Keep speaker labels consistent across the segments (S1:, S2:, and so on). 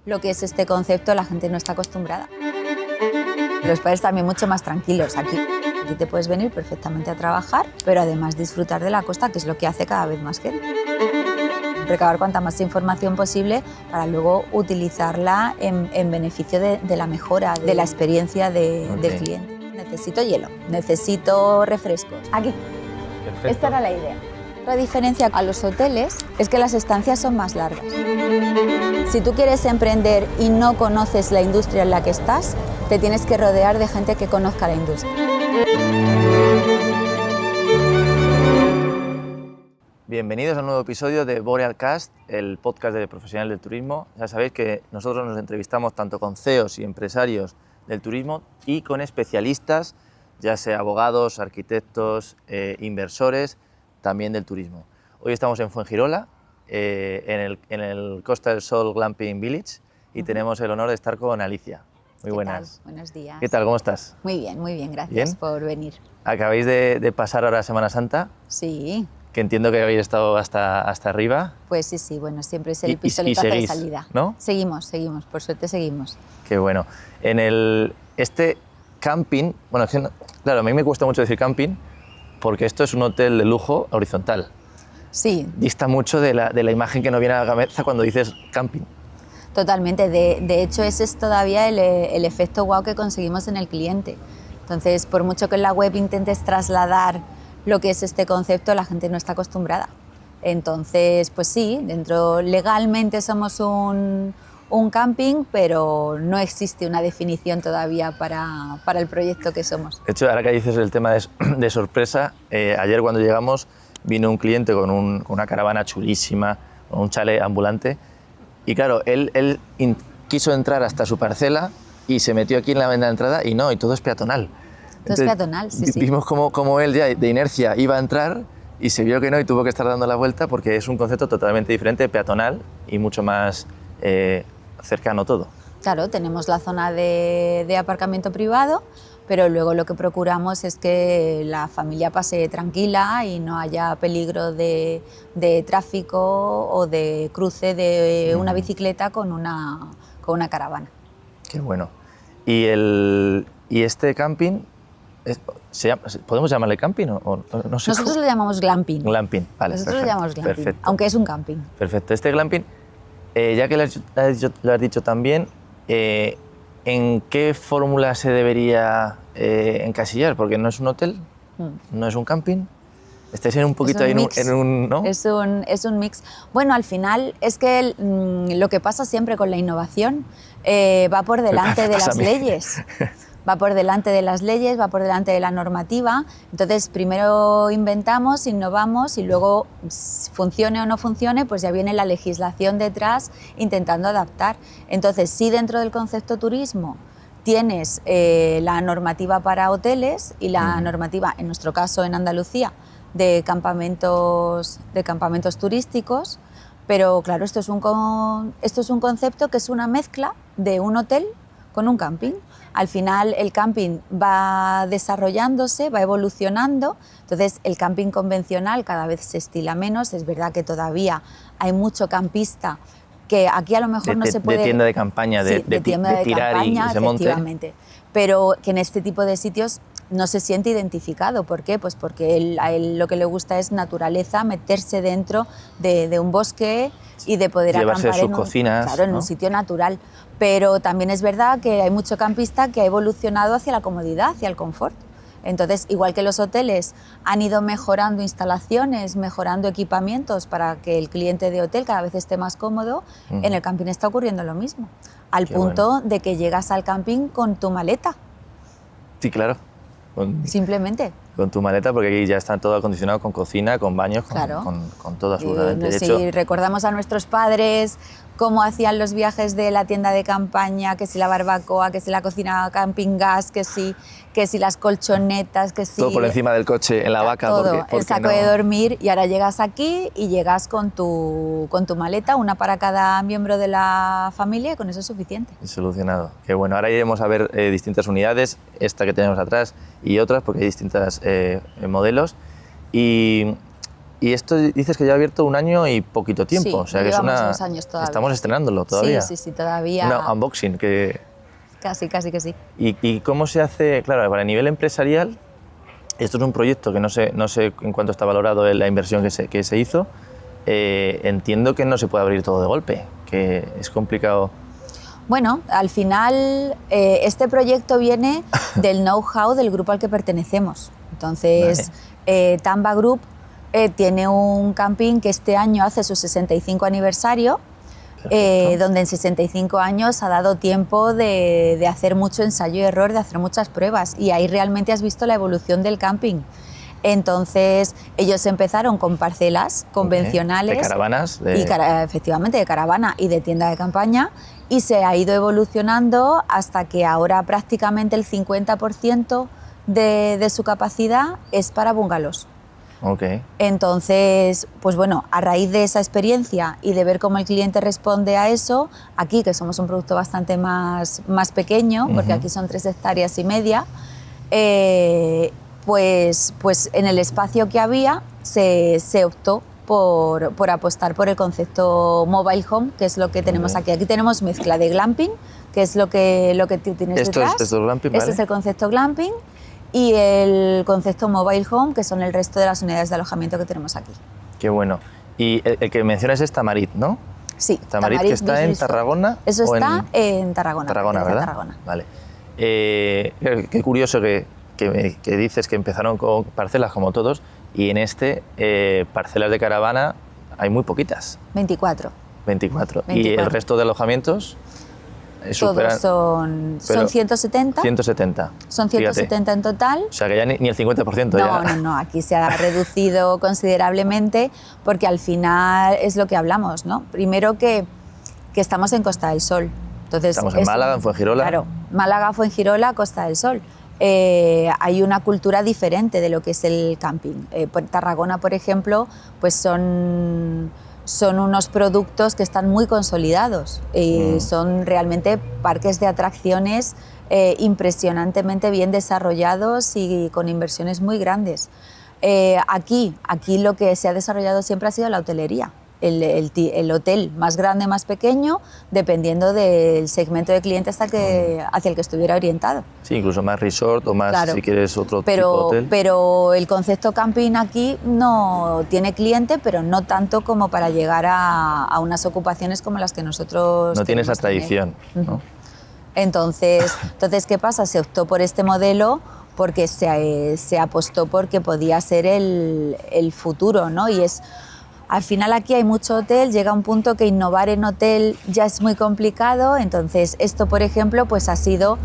S1: lo que es este concepto, la gente no está acostumbrada. Los padres también mucho más tranquilos aquí. Aquí te puedes venir perfectamente a trabajar, pero además disfrutar de la costa, que es lo que hace cada vez más gente. Recabar cuanta más información posible para luego utilizarla en beneficio de la mejora, de la experiencia del cliente. Necesito hielo, necesito refrescos. Aquí.
S2: Perfecto.
S1: Esta era la idea. La diferencia a los hoteles es que las estancias son más largas. Si tú quieres emprender y no conoces la industria en la que estás, te tienes que rodear de gente que conozca la industria.
S2: Bienvenidos a un nuevo episodio de Borealcast, el podcast de profesionales del turismo. Ya sabéis que nosotros nos entrevistamos tanto con CEOs y empresarios del turismo y con especialistas, ya sea abogados, arquitectos, inversores, también del turismo. Hoy estamos en Fuengirola, en el Costa del Sol Glamping Village, y tenemos el honor de estar con Alicia. Muy buenas.
S1: ¿Qué tal? Buenos días.
S2: ¿Qué tal? ¿Cómo estás?
S1: Muy bien, gracias
S2: ¿Bien?
S1: por venir.
S2: Acabáis de pasar ahora Semana Santa,
S1: Sí,
S2: que entiendo que habéis estado hasta arriba.
S1: pues sí, bueno, siempre es el
S2: Y
S1: pistoletazo de
S2: seguís,
S1: salida.
S2: ¿no?
S1: Seguimos, por suerte seguimos.
S2: Qué bueno. En este camping, bueno, es que claro, a mí me cuesta mucho decir camping porque esto es un hotel de lujo horizontal.
S1: Sí,
S2: Dista mucho de la imagen que nos viene a la cabeza cuando dices camping.
S1: totalmente. De hecho, ese es todavía el efecto wow que conseguimos en el cliente. Entonces, por mucho que en la web intentes trasladar lo que es este concepto, la gente no está acostumbrada. Entonces, pues sí, legalmente somos un camping, pero no existe una definición todavía para el proyecto que somos.
S2: De hecho, ahora que dices el tema de sorpresa, ayer cuando llegamos vino un cliente con una caravana chulísima, con un chalet ambulante, y claro, él quiso entrar hasta su parcela y se metió aquí en la venda de entrada y todo es peatonal.
S1: Todo es peatonal, sí.
S2: Vimos como él ya de inercia iba a entrar y se vio que no y tuvo que estar dando la vuelta porque es un concepto totalmente diferente, peatonal y mucho más cercano todo.
S1: Claro, tenemos la zona de aparcamiento privado, pero luego lo que procuramos es que la familia pase tranquila y no haya peligro de tráfico o de cruce de una bicicleta con una caravana.
S2: Qué bueno. Y este camping, ¿podemos llamarle camping o no sé?
S1: Nosotros lo llamamos glamping.
S2: Glamping, vale.
S1: Nosotros lo llamamos glamping,
S2: perfecto.
S1: aunque es un camping.
S2: Perfecto. Este glamping, ya que lo has dicho también, ¿en qué fórmula se debería encasillar? Porque no es un hotel, no es un camping. Estáis en un poquito ahí en un ¿no?
S1: Es un mix. Bueno, al final es que lo que pasa siempre con la innovación va por delante de las leyes. Va por delante de las leyes, va por delante de la normativa. Entonces, primero inventamos, innovamos y luego, funcione o no funcione, pues ya viene la legislación detrás intentando adaptar. Entonces, sí, dentro del concepto turismo tienes la normativa para hoteles y la normativa, en nuestro caso en Andalucía, de campamentos turísticos, pero claro, esto es un concepto que es una mezcla de un hotel con un camping. Al final el camping va desarrollándose, va evolucionando, entonces el camping convencional cada vez se estila menos. Es verdad que todavía hay mucho campista que aquí a lo mejor no se puede...
S2: De tienda de campaña,
S1: sí,
S2: de tirar
S1: campaña,
S2: y se monte.
S1: efectivamente, pero que en este tipo de sitios no se siente identificado. ¿Por qué? Pues porque a él lo que le gusta es naturaleza, meterse dentro de un bosque y de poder
S2: llevarse
S1: acampar
S2: sus cocinas,
S1: claro, en
S2: ¿no?
S1: un sitio natural. Pero también es verdad que hay mucho campista que ha evolucionado hacia la comodidad, hacia el confort. Entonces, igual que los hoteles han ido mejorando instalaciones, mejorando equipamientos para que el cliente de hotel cada vez esté más cómodo, en el camping está ocurriendo lo mismo, al punto de que llegas al camping con tu maleta.
S2: Sí, claro.
S1: Simplemente.
S2: Con tu maleta, porque aquí ya está todo acondicionado con cocina, con baños,
S1: Claro.
S2: con todo absolutamente. De
S1: Si
S2: hecho,
S1: recordamos a nuestros padres cómo hacían los viajes de la tienda de campaña, que si la barbacoa, que si la cocina camping gas, que si las colchonetas, que si...
S2: todo por encima del coche, en la vaca.
S1: Todo,
S2: porque
S1: el saco de dormir, y ahora llegas aquí y llegas con tu maleta, una para cada miembro de la familia, y con eso es suficiente.
S2: Solucionado. Que bueno, ahora iremos a ver distintas unidades, esta que tenemos atrás y otras, porque hay distintos modelos. Y Y esto dices que ya ha abierto 1 año y poquito tiempo.
S1: Sí,
S2: o sea que es
S1: llevamos 2 años todavía.
S2: Estamos estrenándolo todavía.
S1: Sí, todavía.
S2: Una unboxing que...
S1: Casi que sí.
S2: ¿Y cómo se hace? Claro, para nivel empresarial, esto es un proyecto que no sé en cuánto está valorado la inversión que se hizo. Entiendo que no se puede abrir todo de golpe, que es complicado.
S1: Bueno, al final este proyecto viene del know-how del grupo al que pertenecemos. Entonces, Tamba Group tiene un camping que este año hace su 65 aniversario, donde en 65 años ha dado tiempo de hacer mucho ensayo y error, de hacer muchas pruebas, y ahí realmente has visto la evolución del camping. Entonces, ellos empezaron con parcelas convencionales.
S2: De caravanas.
S1: Efectivamente, de caravana y de tienda de campaña, y se ha ido evolucionando hasta que ahora prácticamente el 50% de su capacidad es para bungalows.
S2: Okay.
S1: Entonces, pues bueno, a raíz de esa experiencia y de ver cómo el cliente responde a eso, aquí que somos un producto bastante más pequeño, porque aquí son 3,5 hectáreas, pues en el espacio que había se optó por apostar por el concepto mobile home, que es lo que tenemos aquí. Aquí tenemos mezcla de glamping, que es lo que tú tienes detrás.
S2: Esto es glamping, ¿vale?
S1: Este es el concepto glamping, y el concepto mobile home, que son el resto de las unidades de alojamiento que tenemos aquí.
S2: Qué bueno. Y el que mencionas es Tamarit, ¿no?
S1: Sí,
S2: Tamarit, que está en Tarragona.
S1: Eso está en Tarragona.
S2: Tarragona, ¿verdad?
S1: Tarragona.
S2: Vale. Qué curioso que dices que empezaron con parcelas como todos, y en parcelas de caravana hay muy poquitas.
S1: 24.
S2: 24. ¿Y el resto de alojamientos?
S1: Todos son 170.
S2: 170.
S1: Son 170
S2: Fíjate.
S1: En total.
S2: O sea que ya ni el 50%.
S1: No, aquí se ha reducido considerablemente, porque al final es lo que hablamos, ¿no? Primero que estamos en Costa del Sol. Entonces,
S2: estamos en Málaga, en Fuengirola.
S1: Claro, Málaga, Fuengirola, Costa del Sol. Hay una cultura diferente de lo que es el camping. Tarragona, por ejemplo, pues son unos productos que están muy consolidados. Son realmente parques de atracciones impresionantemente bien desarrollados y con inversiones muy grandes. Aquí lo que se ha desarrollado siempre ha sido la hotelería. El hotel más grande, más pequeño, dependiendo del segmento de cliente hacia el que estuviera orientado.
S2: Sí, incluso más resort o más, claro, si quieres otro tipo de hotel.
S1: Pero el concepto camping aquí no tiene cliente, pero no tanto como para llegar a unas ocupaciones como las que nosotros
S2: no tiene esa tradición, ¿no?
S1: Entonces, ¿qué pasa? Se optó por este modelo porque se apostó porque podía ser el futuro, ¿no? Y al final aquí hay mucho hotel, llega un punto que innovar en hotel ya es muy complicado, entonces esto, por ejemplo, pues ha sido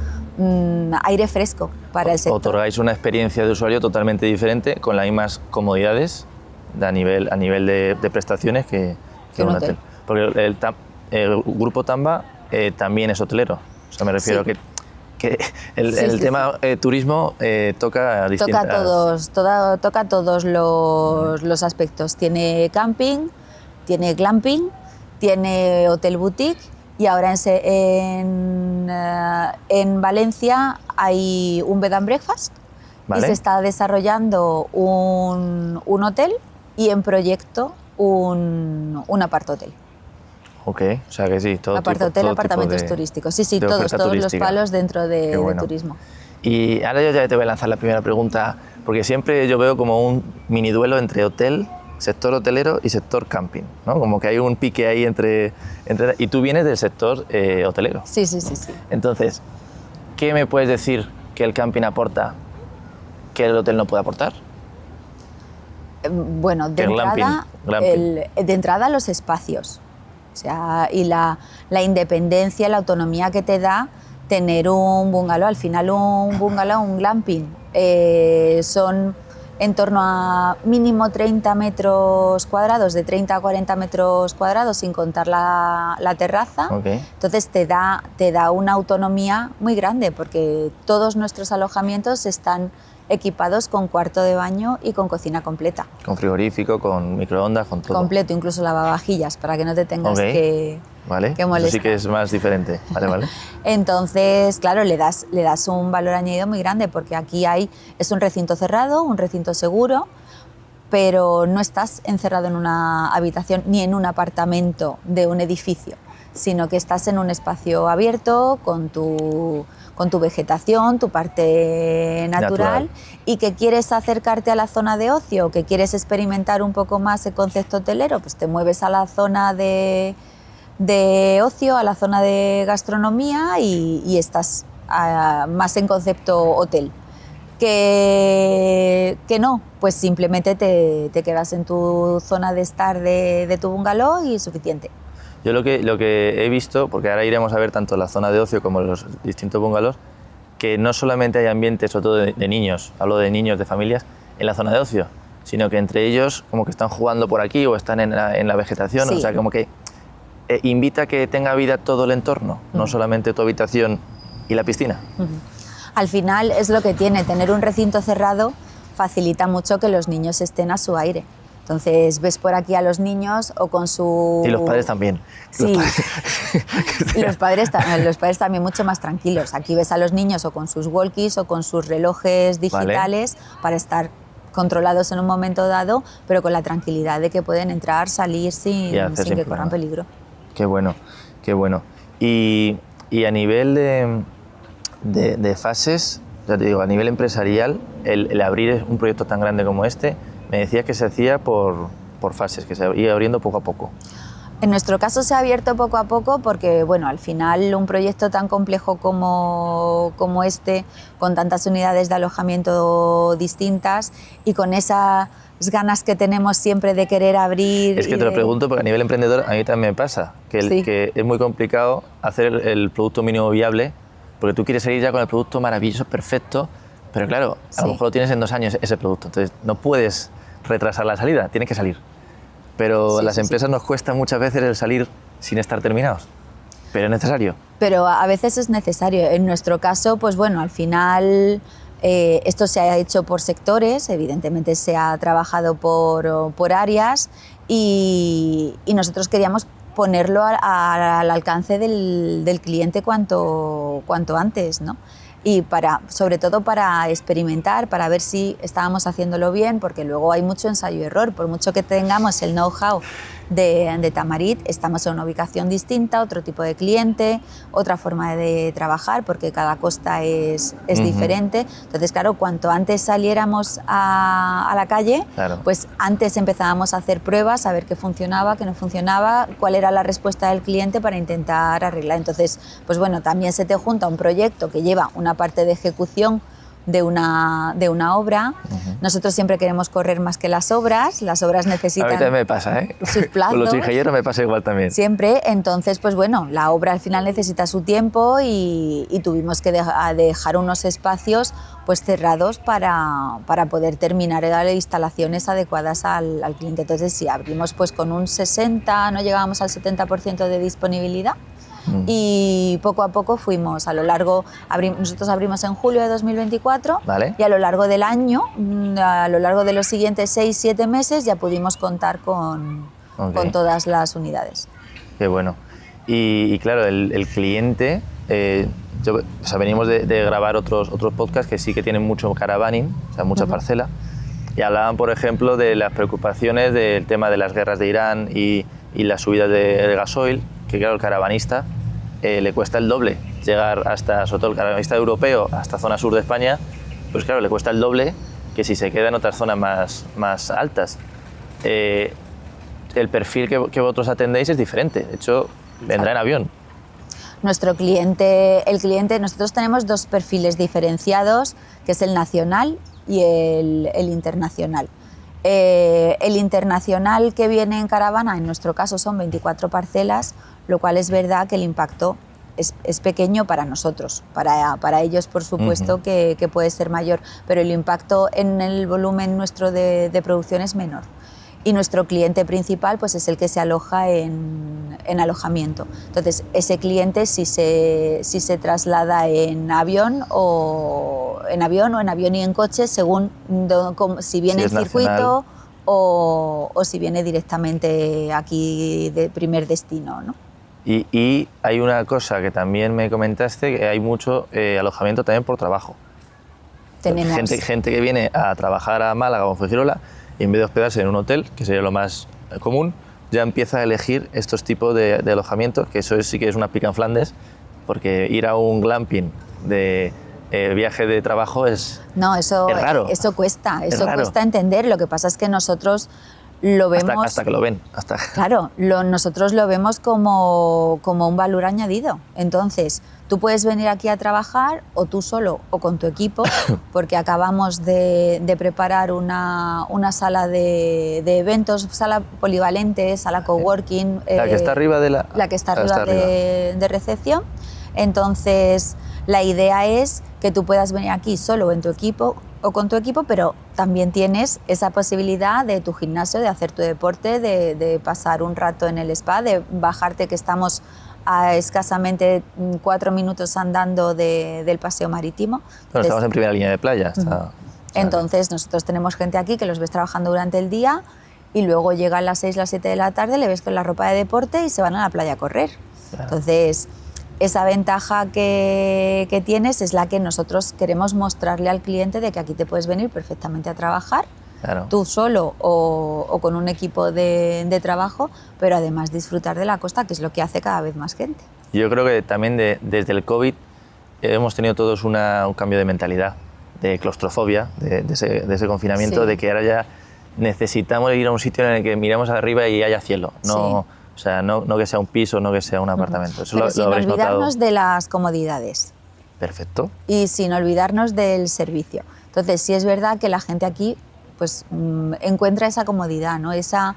S1: aire fresco para el sector.
S2: Otorgáis una experiencia de usuario totalmente diferente, con las mismas comodidades a nivel de prestaciones que un hotel. Porque el grupo Tamba también es hotelero, o sea, me refiero
S1: sí.
S2: que el tema turismo toca distintas...
S1: Toca todos los aspectos. Tiene camping, tiene glamping, tiene hotel boutique, y ahora en Valencia hay un bed and breakfast, ¿vale? Y se está desarrollando un hotel, y en proyecto un apart-hotel.
S2: Ok, o sea que sí, todo
S1: Apart-hotel, apartamentos turísticos. Sí, todos los palos dentro de turismo.
S2: Y ahora yo ya te voy a lanzar la primera pregunta, porque siempre yo veo como un mini duelo entre hotel, sector hotelero y sector camping, ¿no? Como que hay un pique ahí entre y tú vienes del sector hotelero.
S1: Sí.
S2: Entonces, ¿qué me puedes decir que el camping aporta que el hotel no puede aportar?
S1: Bueno, de entrada los espacios. O sea, y la independencia, la autonomía que te da tener un bungalow. Al final un bungalow, un glamping, son en torno a mínimo 30 metros cuadrados, de 30 a 40 metros cuadrados, sin contar la terraza.
S2: Okay.
S1: Entonces te da una autonomía muy grande, porque todos nuestros alojamientos están equipados con cuarto de baño y con cocina completa.
S2: Con frigorífico, con microondas, con todo.
S1: Completo, incluso lavavajillas, para que no te tengas que molestar.
S2: Eso sí que es más diferente. Vale.
S1: Entonces, claro, le das un valor añadido muy grande, porque aquí es un recinto cerrado, un recinto seguro, pero no estás encerrado en una habitación ni en un apartamento de un edificio, sino que estás en un espacio abierto con tu vegetación, tu parte natural, y que quieres acercarte a la zona de ocio, que quieres experimentar un poco más el concepto hotelero, pues te mueves a la zona de ocio, a la zona de gastronomía y estás más en concepto hotel. Que no, pues simplemente te quedas en tu zona de estar de tu bungalow y es suficiente.
S2: Yo lo que he visto, porque ahora iremos a ver tanto la zona de ocio como los distintos bungalows, que no solamente hay ambientes, sobre todo de niños, hablo de niños, de familias, en la zona de ocio, sino que entre ellos como que están jugando por aquí o están en la vegetación,
S1: Sí.
S2: o sea, como que invita a que tenga vida todo el entorno, no solamente tu habitación y la piscina.
S1: Al final es lo que tiene, tener un recinto cerrado facilita mucho que los niños estén a su aire. Entonces ves por aquí a los niños o con su...
S2: Y los padres también.
S1: Sí, los padres también mucho más tranquilos. Aquí ves a los niños o con sus walkies o con sus relojes digitales para estar controlados en un momento dado, pero con la tranquilidad de que pueden entrar, salir sin que corran peligro.
S2: Qué bueno, qué bueno. Y a nivel de fases, ya te digo, a nivel empresarial, el abrir un proyecto tan grande como este, me decías que se hacía por fases, que se iba abriendo poco a poco.
S1: En nuestro caso se ha abierto poco a poco porque, bueno, al final un proyecto tan complejo como este, con tantas unidades de alojamiento distintas y con esas ganas que tenemos siempre de querer abrir...
S2: Es que te lo pregunto porque a nivel emprendedor a mí también me pasa, que es muy complicado hacer el producto mínimo viable porque tú quieres salir ya con el producto maravilloso, perfecto, pero claro, a lo mejor lo tienes en 2 años ese producto, entonces no puedes retrasar la salida, tiene que salir. Pero a las empresas nos cuesta muchas veces el salir sin estar terminados, pero es necesario.
S1: Pero a veces es necesario. En nuestro caso, pues bueno, al final esto se ha hecho por sectores, evidentemente se ha trabajado por áreas y nosotros queríamos ponerlo al alcance del cliente cuanto antes, ¿no? Y sobre todo para experimentar, para ver si estábamos haciéndolo bien, porque luego hay mucho ensayo y error. Por mucho que tengamos el know-how de Tamarit, estamos en una ubicación distinta, otro tipo de cliente, otra forma de trabajar, porque cada costa es diferente. Entonces, claro, cuanto antes saliéramos a la calle, pues antes empezábamos a hacer pruebas, a ver qué funcionaba, qué no funcionaba, cuál era la respuesta del cliente para intentar arreglar. Entonces, pues bueno, también se te junta un proyecto que lleva una parte de ejecución de una obra. Nosotros siempre queremos correr más que las obras necesitan...
S2: A mí también me pasa, ¿eh?
S1: Sus plazos.
S2: Con los ingenieros me pasa igual también.
S1: Siempre, entonces, pues bueno, la obra al final necesita su tiempo y tuvimos que dejar unos espacios pues cerrados para poder terminar las instalaciones adecuadas al cliente. Entonces, sí, abrimos pues con un 60, no llegábamos al 70% de disponibilidad. Y poco a poco fuimos, nosotros abrimos en julio de 2024 y a lo largo del año, a lo largo de los siguientes 6-7 meses ya pudimos contar con todas las unidades.
S2: Qué bueno. Y claro, el cliente, venimos de grabar otros podcasts que sí que tienen mucho caravaning, o sea, mucha parcela, y hablaban, por ejemplo, de las preocupaciones del tema de las guerras de Irán y las subidas del gasoil, que claro, el caravanista le cuesta el doble llegar hasta, sobre todo el caravanista europeo, hasta zona sur de España, pues claro, le cuesta el doble que si se queda en otras zonas más altas. El perfil que vosotros atendéis es diferente, de hecho, vendrá en avión.
S1: Nosotros tenemos 2 perfiles diferenciados, que es el nacional y el internacional. El internacional que viene en caravana, en nuestro caso son 24 parcelas, lo cual es verdad que el impacto es pequeño para nosotros, para ellos por supuesto que puede ser mayor, pero el impacto en el volumen nuestro de producción es menor. Y nuestro cliente principal pues es el que se aloja en alojamiento. Entonces, ese cliente si se traslada en avión o en avión y en coche, según si viene en circuito o si viene directamente aquí de primer destino, ¿no?
S2: Y hay una cosa que también me comentaste, que hay mucho alojamiento también por trabajo.
S1: Tenemos
S2: Gente que viene a trabajar a Málaga o a Fuengirola y en vez de hospedarse en un hotel, que sería lo más común, ya empieza a elegir estos tipos de alojamientos, que eso sí que es una pica en Flandes, porque ir a un glamping de viaje de trabajo es raro.
S1: Eso cuesta,
S2: raro.
S1: Cuesta entender. Lo que pasa es que nosotros lo vemos...
S2: Hasta que lo ven.
S1: Claro, nosotros lo vemos como un valor añadido. Entonces, tú puedes venir aquí a trabajar o tú solo o con tu equipo, porque acabamos de preparar una sala de eventos, sala polivalente, sala coworking.
S2: La que está arriba de la...
S1: La que está arriba de recepción. Entonces, la idea es que tú puedas venir aquí solo en tu equipo o con tu equipo, pero también tienes esa posibilidad de tu gimnasio, de hacer tu deporte, de pasar un rato en el spa, de bajarte, que estamos a escasamente 4 minutos andando del paseo marítimo.
S2: Bueno, estamos en primera línea de playa.
S1: Entonces, nosotros tenemos gente aquí que los ves trabajando durante el día y luego llegan las 6, las 7 de la tarde, le ves con la ropa de deporte y se van a la playa a correr. Claro. Entonces, esa ventaja que tienes es la que nosotros queremos mostrarle al cliente, de que aquí te puedes venir perfectamente a trabajar, claro, tú solo o con un equipo de trabajo, pero además disfrutar de la costa, que es lo que hace cada vez más gente.
S2: Yo creo que también desde el COVID hemos tenido todos un cambio de mentalidad, de claustrofobia, de ese confinamiento, sí, de que ahora ya necesitamos ir a un sitio en el que miramos arriba y haya cielo, no... Sí. O sea, no que sea un piso, no que sea un apartamento. Eso
S1: pero sin olvidarnos de las comodidades.
S2: Perfecto.
S1: Y sin olvidarnos del servicio. Entonces, sí es verdad que la gente aquí pues, encuentra esa comodidad, ¿no? Esa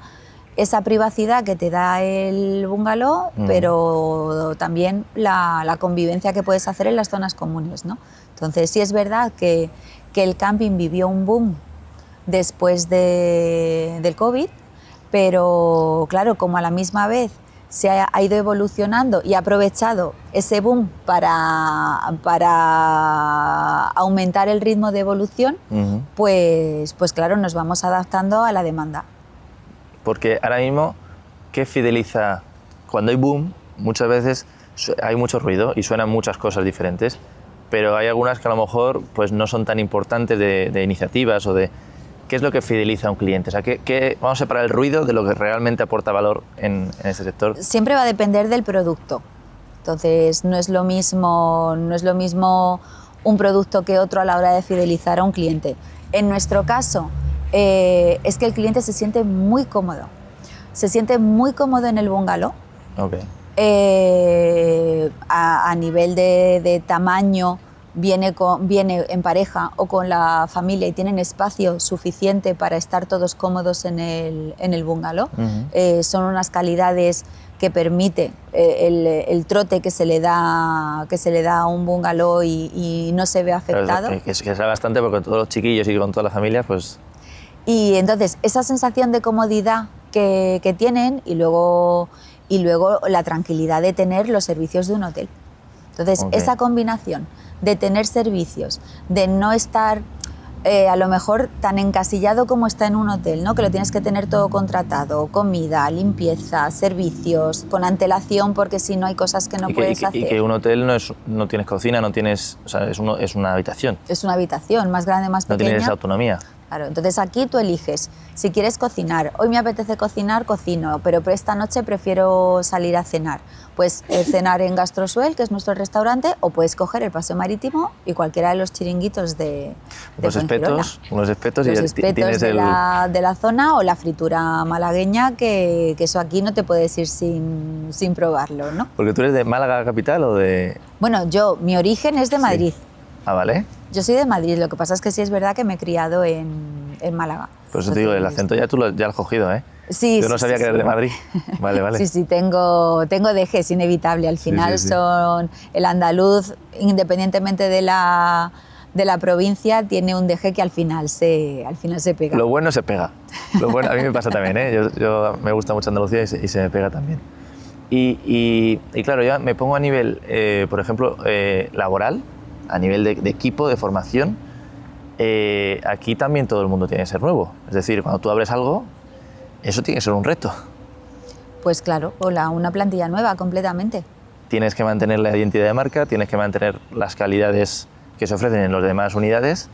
S1: privacidad que te da el bungalow, pero también la convivencia que puedes hacer en las zonas comunes, ¿no? Entonces, sí es verdad que el camping vivió un boom después del COVID, pero claro, como a la misma vez se ha ido evolucionando y ha aprovechado ese boom para aumentar el ritmo de evolución, pues claro, nos vamos adaptando a la demanda.
S2: Porque ahora mismo, ¿qué fideliza? Cuando hay boom, muchas veces hay mucho ruido y suenan muchas cosas diferentes, pero hay algunas que a lo mejor pues, no son tan importantes de iniciativas o de... ¿Qué es lo que fideliza a un cliente? O sea, vamos a separar el ruido de lo que realmente aporta valor en este sector.
S1: Siempre va a depender del producto. Entonces, no es lo mismo un producto que otro a la hora de fidelizar a un cliente. En nuestro caso, es que el cliente se siente muy cómodo. Se siente muy cómodo en el bungalow.
S2: Okay.
S1: A nivel de tamaño, viene en pareja o con la familia y tienen espacio suficiente para estar todos cómodos en el bungalow. Son unas calidades que permite el trote que se le da a un bungalow y no se ve afectado.
S2: Que sea bastante, porque todos los chiquillos y con todas las familias, pues...
S1: Y entonces, esa sensación de comodidad que tienen y luego la tranquilidad de tener los servicios de un hotel. Entonces, esa combinación de tener servicios, de no estar a lo mejor tan encasillado como está en un hotel, ¿no? Que lo tienes que tener todo contratado, comida, limpieza, servicios, con antelación, porque si no hay cosas que no puedes hacer.
S2: Y que un hotel no tienes cocina, no tienes, o sea, es una habitación.
S1: Es una habitación, más grande, más pequeña.
S2: No tienes autonomía.
S1: Claro, entonces aquí tú eliges, si quieres cocinar, hoy me apetece cocinar, cocino, pero esta noche prefiero salir a cenar. Puedes cenar en Gastrosuel, que es nuestro restaurante, o puedes coger el paseo marítimo y cualquiera de los chiringuitos de
S2: unos espetos y tienes
S1: de la zona, o la fritura malagueña, que eso aquí no te puedes ir sin probarlo, ¿no?
S2: Porque tú eres de Málaga capital o de...
S1: Bueno, mi origen es de Madrid.
S2: Sí. Ah, vale.
S1: Yo soy de Madrid, lo que pasa es que sí es verdad que me he criado en Málaga.
S2: Por eso te digo, el acento ya lo has cogido, ¿eh?
S1: Sí,
S2: yo no sabía que eres de Madrid. Vale.
S1: Sí, tengo deje, es inevitable. Al final son el andaluz, independientemente de la provincia, tiene un deje que al final se pega.
S2: Lo bueno se pega. Lo bueno, a mí me pasa también, ¿eh? Yo me gusta mucho Andalucía y se me pega también. Y claro, ya me pongo a nivel, por ejemplo, laboral, a nivel de equipo, de formación. Aquí también todo el mundo tiene que ser nuevo. Es decir, cuando tú abres algo, eso tiene que ser un reto.
S1: Pues claro, una plantilla nueva completamente.
S2: Tienes que mantener la identidad de marca, tienes que mantener las calidades que se ofrecen en las demás unidades,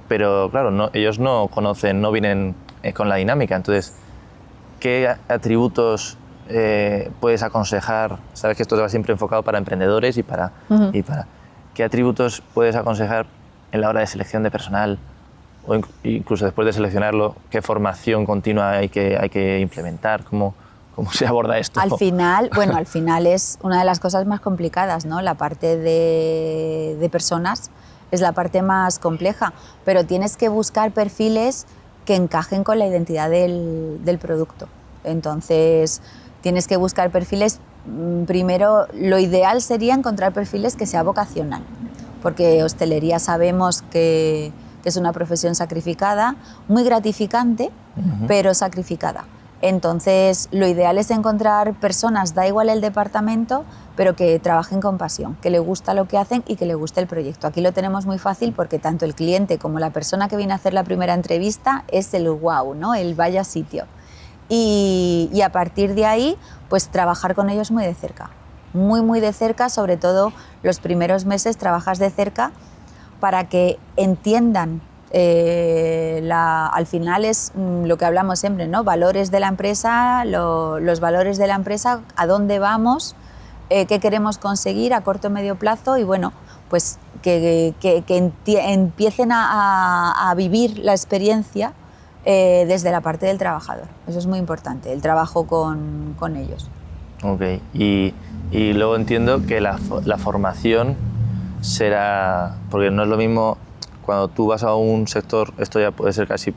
S2: pero claro, ellos no conocen, no vienen con la dinámica. Entonces, ¿qué atributos puedes aconsejar? Sabes que esto va siempre enfocado para emprendedores y para... ¿Qué atributos puedes aconsejar en la hora de selección de personal? O incluso después de seleccionarlo, ¿qué formación continua hay que implementar? ¿Cómo se aborda esto?
S1: Al final es una de las cosas más complicadas, ¿no? La parte de personas es la parte más compleja, pero tienes que buscar perfiles que encajen con la identidad del producto. Entonces, tienes que buscar perfiles, primero, lo ideal sería encontrar perfiles que sea vocacional, porque hostelería sabemos que es una profesión sacrificada, muy gratificante, pero sacrificada. Entonces, lo ideal es encontrar personas, da igual el departamento, pero que trabajen con pasión, que le gusta lo que hacen y que le guste el proyecto. Aquí lo tenemos muy fácil porque tanto el cliente como la persona que viene a hacer la primera entrevista es el wow, ¿no? El vaya sitio. Y a partir de ahí, pues trabajar con ellos muy de cerca. Muy de cerca, sobre todo los primeros meses trabajas de cerca para que entiendan. Al final es lo que hablamos siempre, ¿no? Valores de la empresa, los valores de la empresa, a dónde vamos, qué queremos conseguir a corto o medio plazo y bueno, pues que empiecen a vivir la experiencia desde la parte del trabajador. Eso es muy importante, el trabajo con ellos.
S2: Ok, y luego entiendo que la formación será, porque no es lo mismo cuando tú vas a un sector, esto ya puede ser casi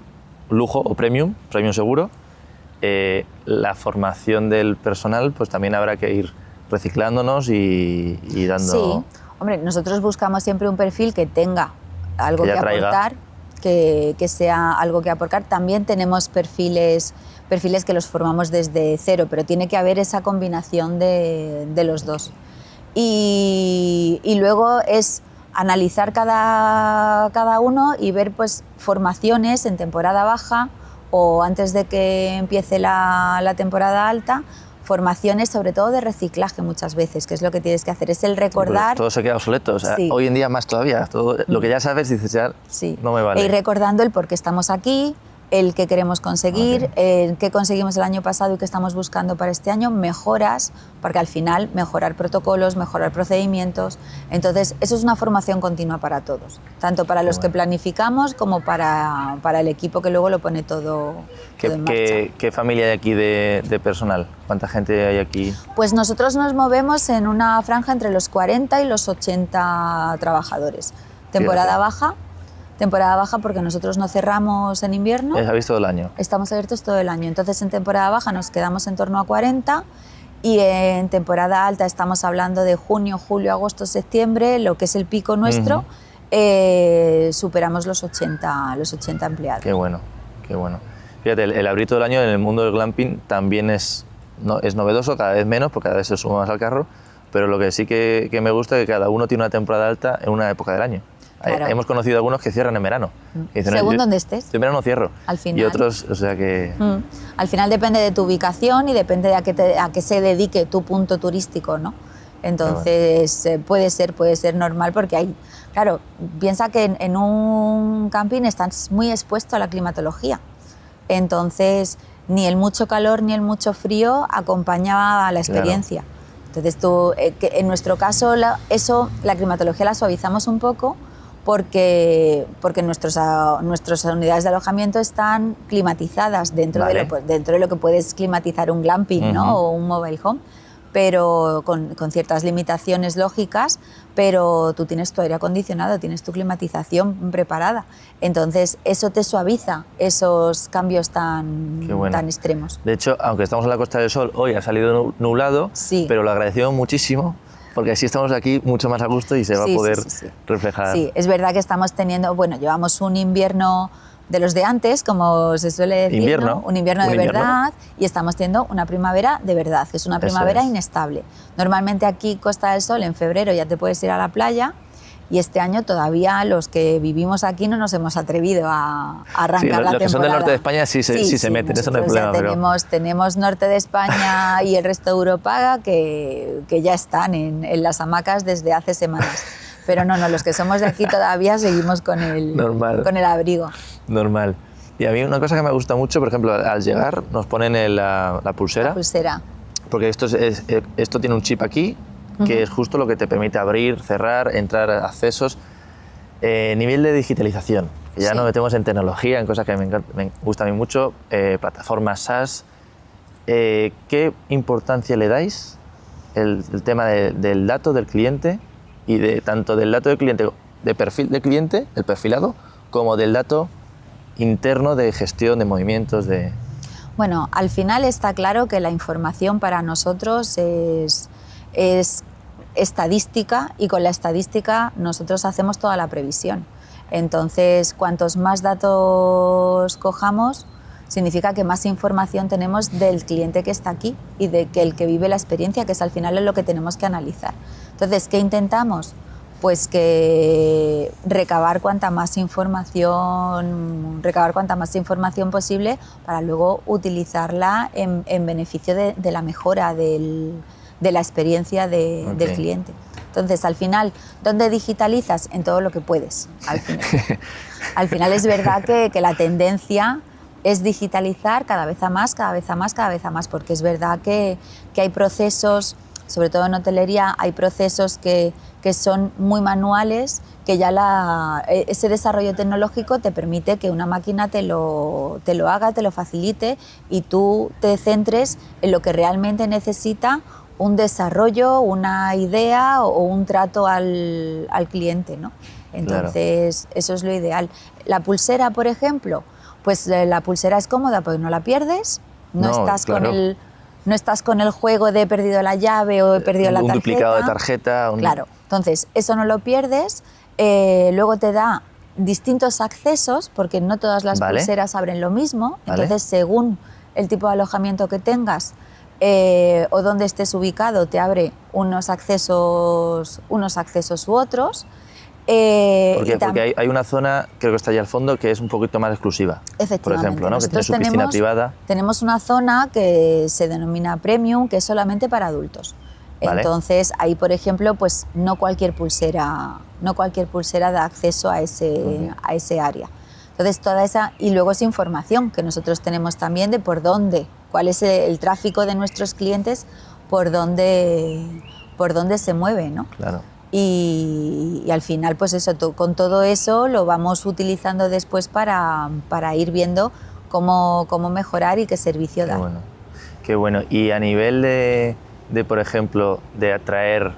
S2: lujo o premium seguro, la formación del personal pues también habrá que ir reciclándonos y dando...
S1: Sí, hombre, nosotros buscamos siempre un perfil que tenga algo que aportar, que sea algo que aportar. También tenemos perfiles que los formamos desde cero, pero tiene que haber esa combinación de los dos. Y luego es analizar cada uno y ver pues formaciones en temporada baja o antes de que empiece la temporada alta, formaciones sobre todo de reciclaje muchas veces, que es lo que tienes que hacer, es el recordar...
S2: Todo se queda obsoleto, o sea, hoy en día más todavía, todo lo que ya sabes dices ya no me vale.
S1: Y recordando el por qué estamos aquí, el que queremos conseguir, el que conseguimos el año pasado y que estamos buscando para este año, mejoras, porque al final mejorar protocolos, mejorar procedimientos. Entonces, eso es una formación continua para todos, tanto para los que planificamos como para el equipo que luego lo pone todo en marcha.
S2: ¿Qué familia hay aquí de personal? ¿Cuánta gente hay aquí?
S1: Pues nosotros nos movemos en una franja entre los 40 y los 80 trabajadores. Temporada baja porque nosotros no cerramos en invierno.
S2: ¿Habéis todo el año?
S1: Estamos abiertos todo el año. Entonces, en temporada baja nos quedamos en torno a 40 y en temporada alta estamos hablando de junio, julio, agosto, septiembre, lo que es el pico nuestro, superamos los 80 empleados.
S2: Qué bueno. Fíjate, el abrir todo el año en el mundo del glamping también es novedoso, cada vez menos, porque cada vez se suma más al carro, pero lo que sí que me gusta es que cada uno tiene una temporada alta en una época del año. Claro. Hemos conocido algunos que cierran en verano.
S1: Dicen, según donde estés.
S2: En verano cierro.
S1: Al final.
S2: Y otros, o sea que...
S1: Al final depende de tu ubicación y depende de a qué se dedique tu punto turístico, ¿no? Entonces puede ser normal porque hay... Claro, piensa que en un camping estás muy expuesto a la climatología. Entonces, ni el mucho calor ni el mucho frío acompañaba a la experiencia. Claro. Entonces, en nuestro caso, la climatología la suavizamos un poco porque nuestras unidades de alojamiento están climatizadas dentro de lo que puedes climatizar un glamping, ¿no? O un mobile home, pero con ciertas limitaciones lógicas, pero tú tienes tu aire acondicionado, tienes tu climatización preparada. Entonces, eso te suaviza esos cambios tan extremos.
S2: De hecho, aunque estamos en la Costa del Sol, hoy ha salido nublado, pero lo agradecemos muchísimo, porque así estamos aquí mucho más a gusto y se va a poder reflejar.
S1: Sí, es verdad que estamos teniendo, llevamos un invierno de los de antes, como se suele decir, ¿no? Un invierno de verdad, y estamos teniendo una primavera de verdad, que es una primavera inestable. Normalmente aquí, Costa del Sol, en febrero ya te puedes ir a la playa, y este año todavía los que vivimos aquí no nos hemos atrevido a arrancar la temporada. Los que
S2: son del norte de España sí se meten, eso no hay problema.
S1: Tenemos norte de España y el resto de Europa que ya están en las hamacas desde hace semanas. Pero no, los que somos de aquí todavía seguimos con el abrigo.
S2: Normal. Y a mí una cosa que me gusta mucho, por ejemplo, al llegar nos ponen la pulsera.
S1: La pulsera.
S2: Porque esto tiene un chip aquí, que es justo lo que te permite abrir, cerrar, entrar a accesos. Nivel de digitalización, que ya nos metemos en tecnología, en cosas que me gusta a mí mucho, plataformas SaaS. ¿Qué importancia le dais el tema del dato del cliente y tanto del dato del cliente, de perfil del cliente, el perfilado, como del dato interno de gestión de movimientos?
S1: Bueno, al final está claro que la información para nosotros es estadística, y con la estadística nosotros hacemos toda la previsión. Entonces, cuantos más datos cojamos, significa que más información tenemos del cliente que está aquí y de que el que vive la experiencia, que es al final lo que tenemos que analizar. Entonces, ¿qué intentamos? Pues que recabar cuanta más información posible para luego utilizarla en beneficio de la mejora de la experiencia del cliente. Entonces, al final, ¿dónde digitalizas? En todo lo que puedes, al final. Al final es verdad que la tendencia es digitalizar cada vez a más, porque es verdad que hay procesos, sobre todo en hotelería, hay procesos que son muy manuales, que ya ese desarrollo tecnológico te permite que una máquina te lo haga, te lo facilite, y tú te centres en lo que realmente necesita un desarrollo, una idea o un trato al cliente, ¿no? Entonces, eso es lo ideal. La pulsera, por ejemplo, pues la pulsera es cómoda porque no la pierdes, no estás con el juego de he perdido la llave o he perdido la tarjeta.
S2: Un duplicado de tarjeta.
S1: Claro, entonces eso no lo pierdes. Luego te da distintos accesos, porque no todas las pulseras abren lo mismo. Entonces, según el tipo de alojamiento que tengas o donde estés ubicado, te abre unos accesos u otros.
S2: Porque hay una zona, creo que está allá al fondo, que es un poquito más exclusiva.
S1: Efectivamente.
S2: Por ejemplo, ¿no? Que tiene su piscina privada.
S1: Tenemos una zona que se denomina Premium, que es solamente para adultos. Entonces, ahí, por ejemplo, pues no cualquier pulsera da acceso a ese área. Entonces, toda esa, y luego es información que nosotros tenemos también de por dónde, cuál es el tráfico de nuestros clientes, por dónde se mueve, ¿no?
S2: Claro.
S1: Y al final, pues eso, con todo eso lo vamos utilizando después para ir viendo cómo mejorar y qué servicio dar.
S2: Qué bueno. Y a nivel de por ejemplo, de atraer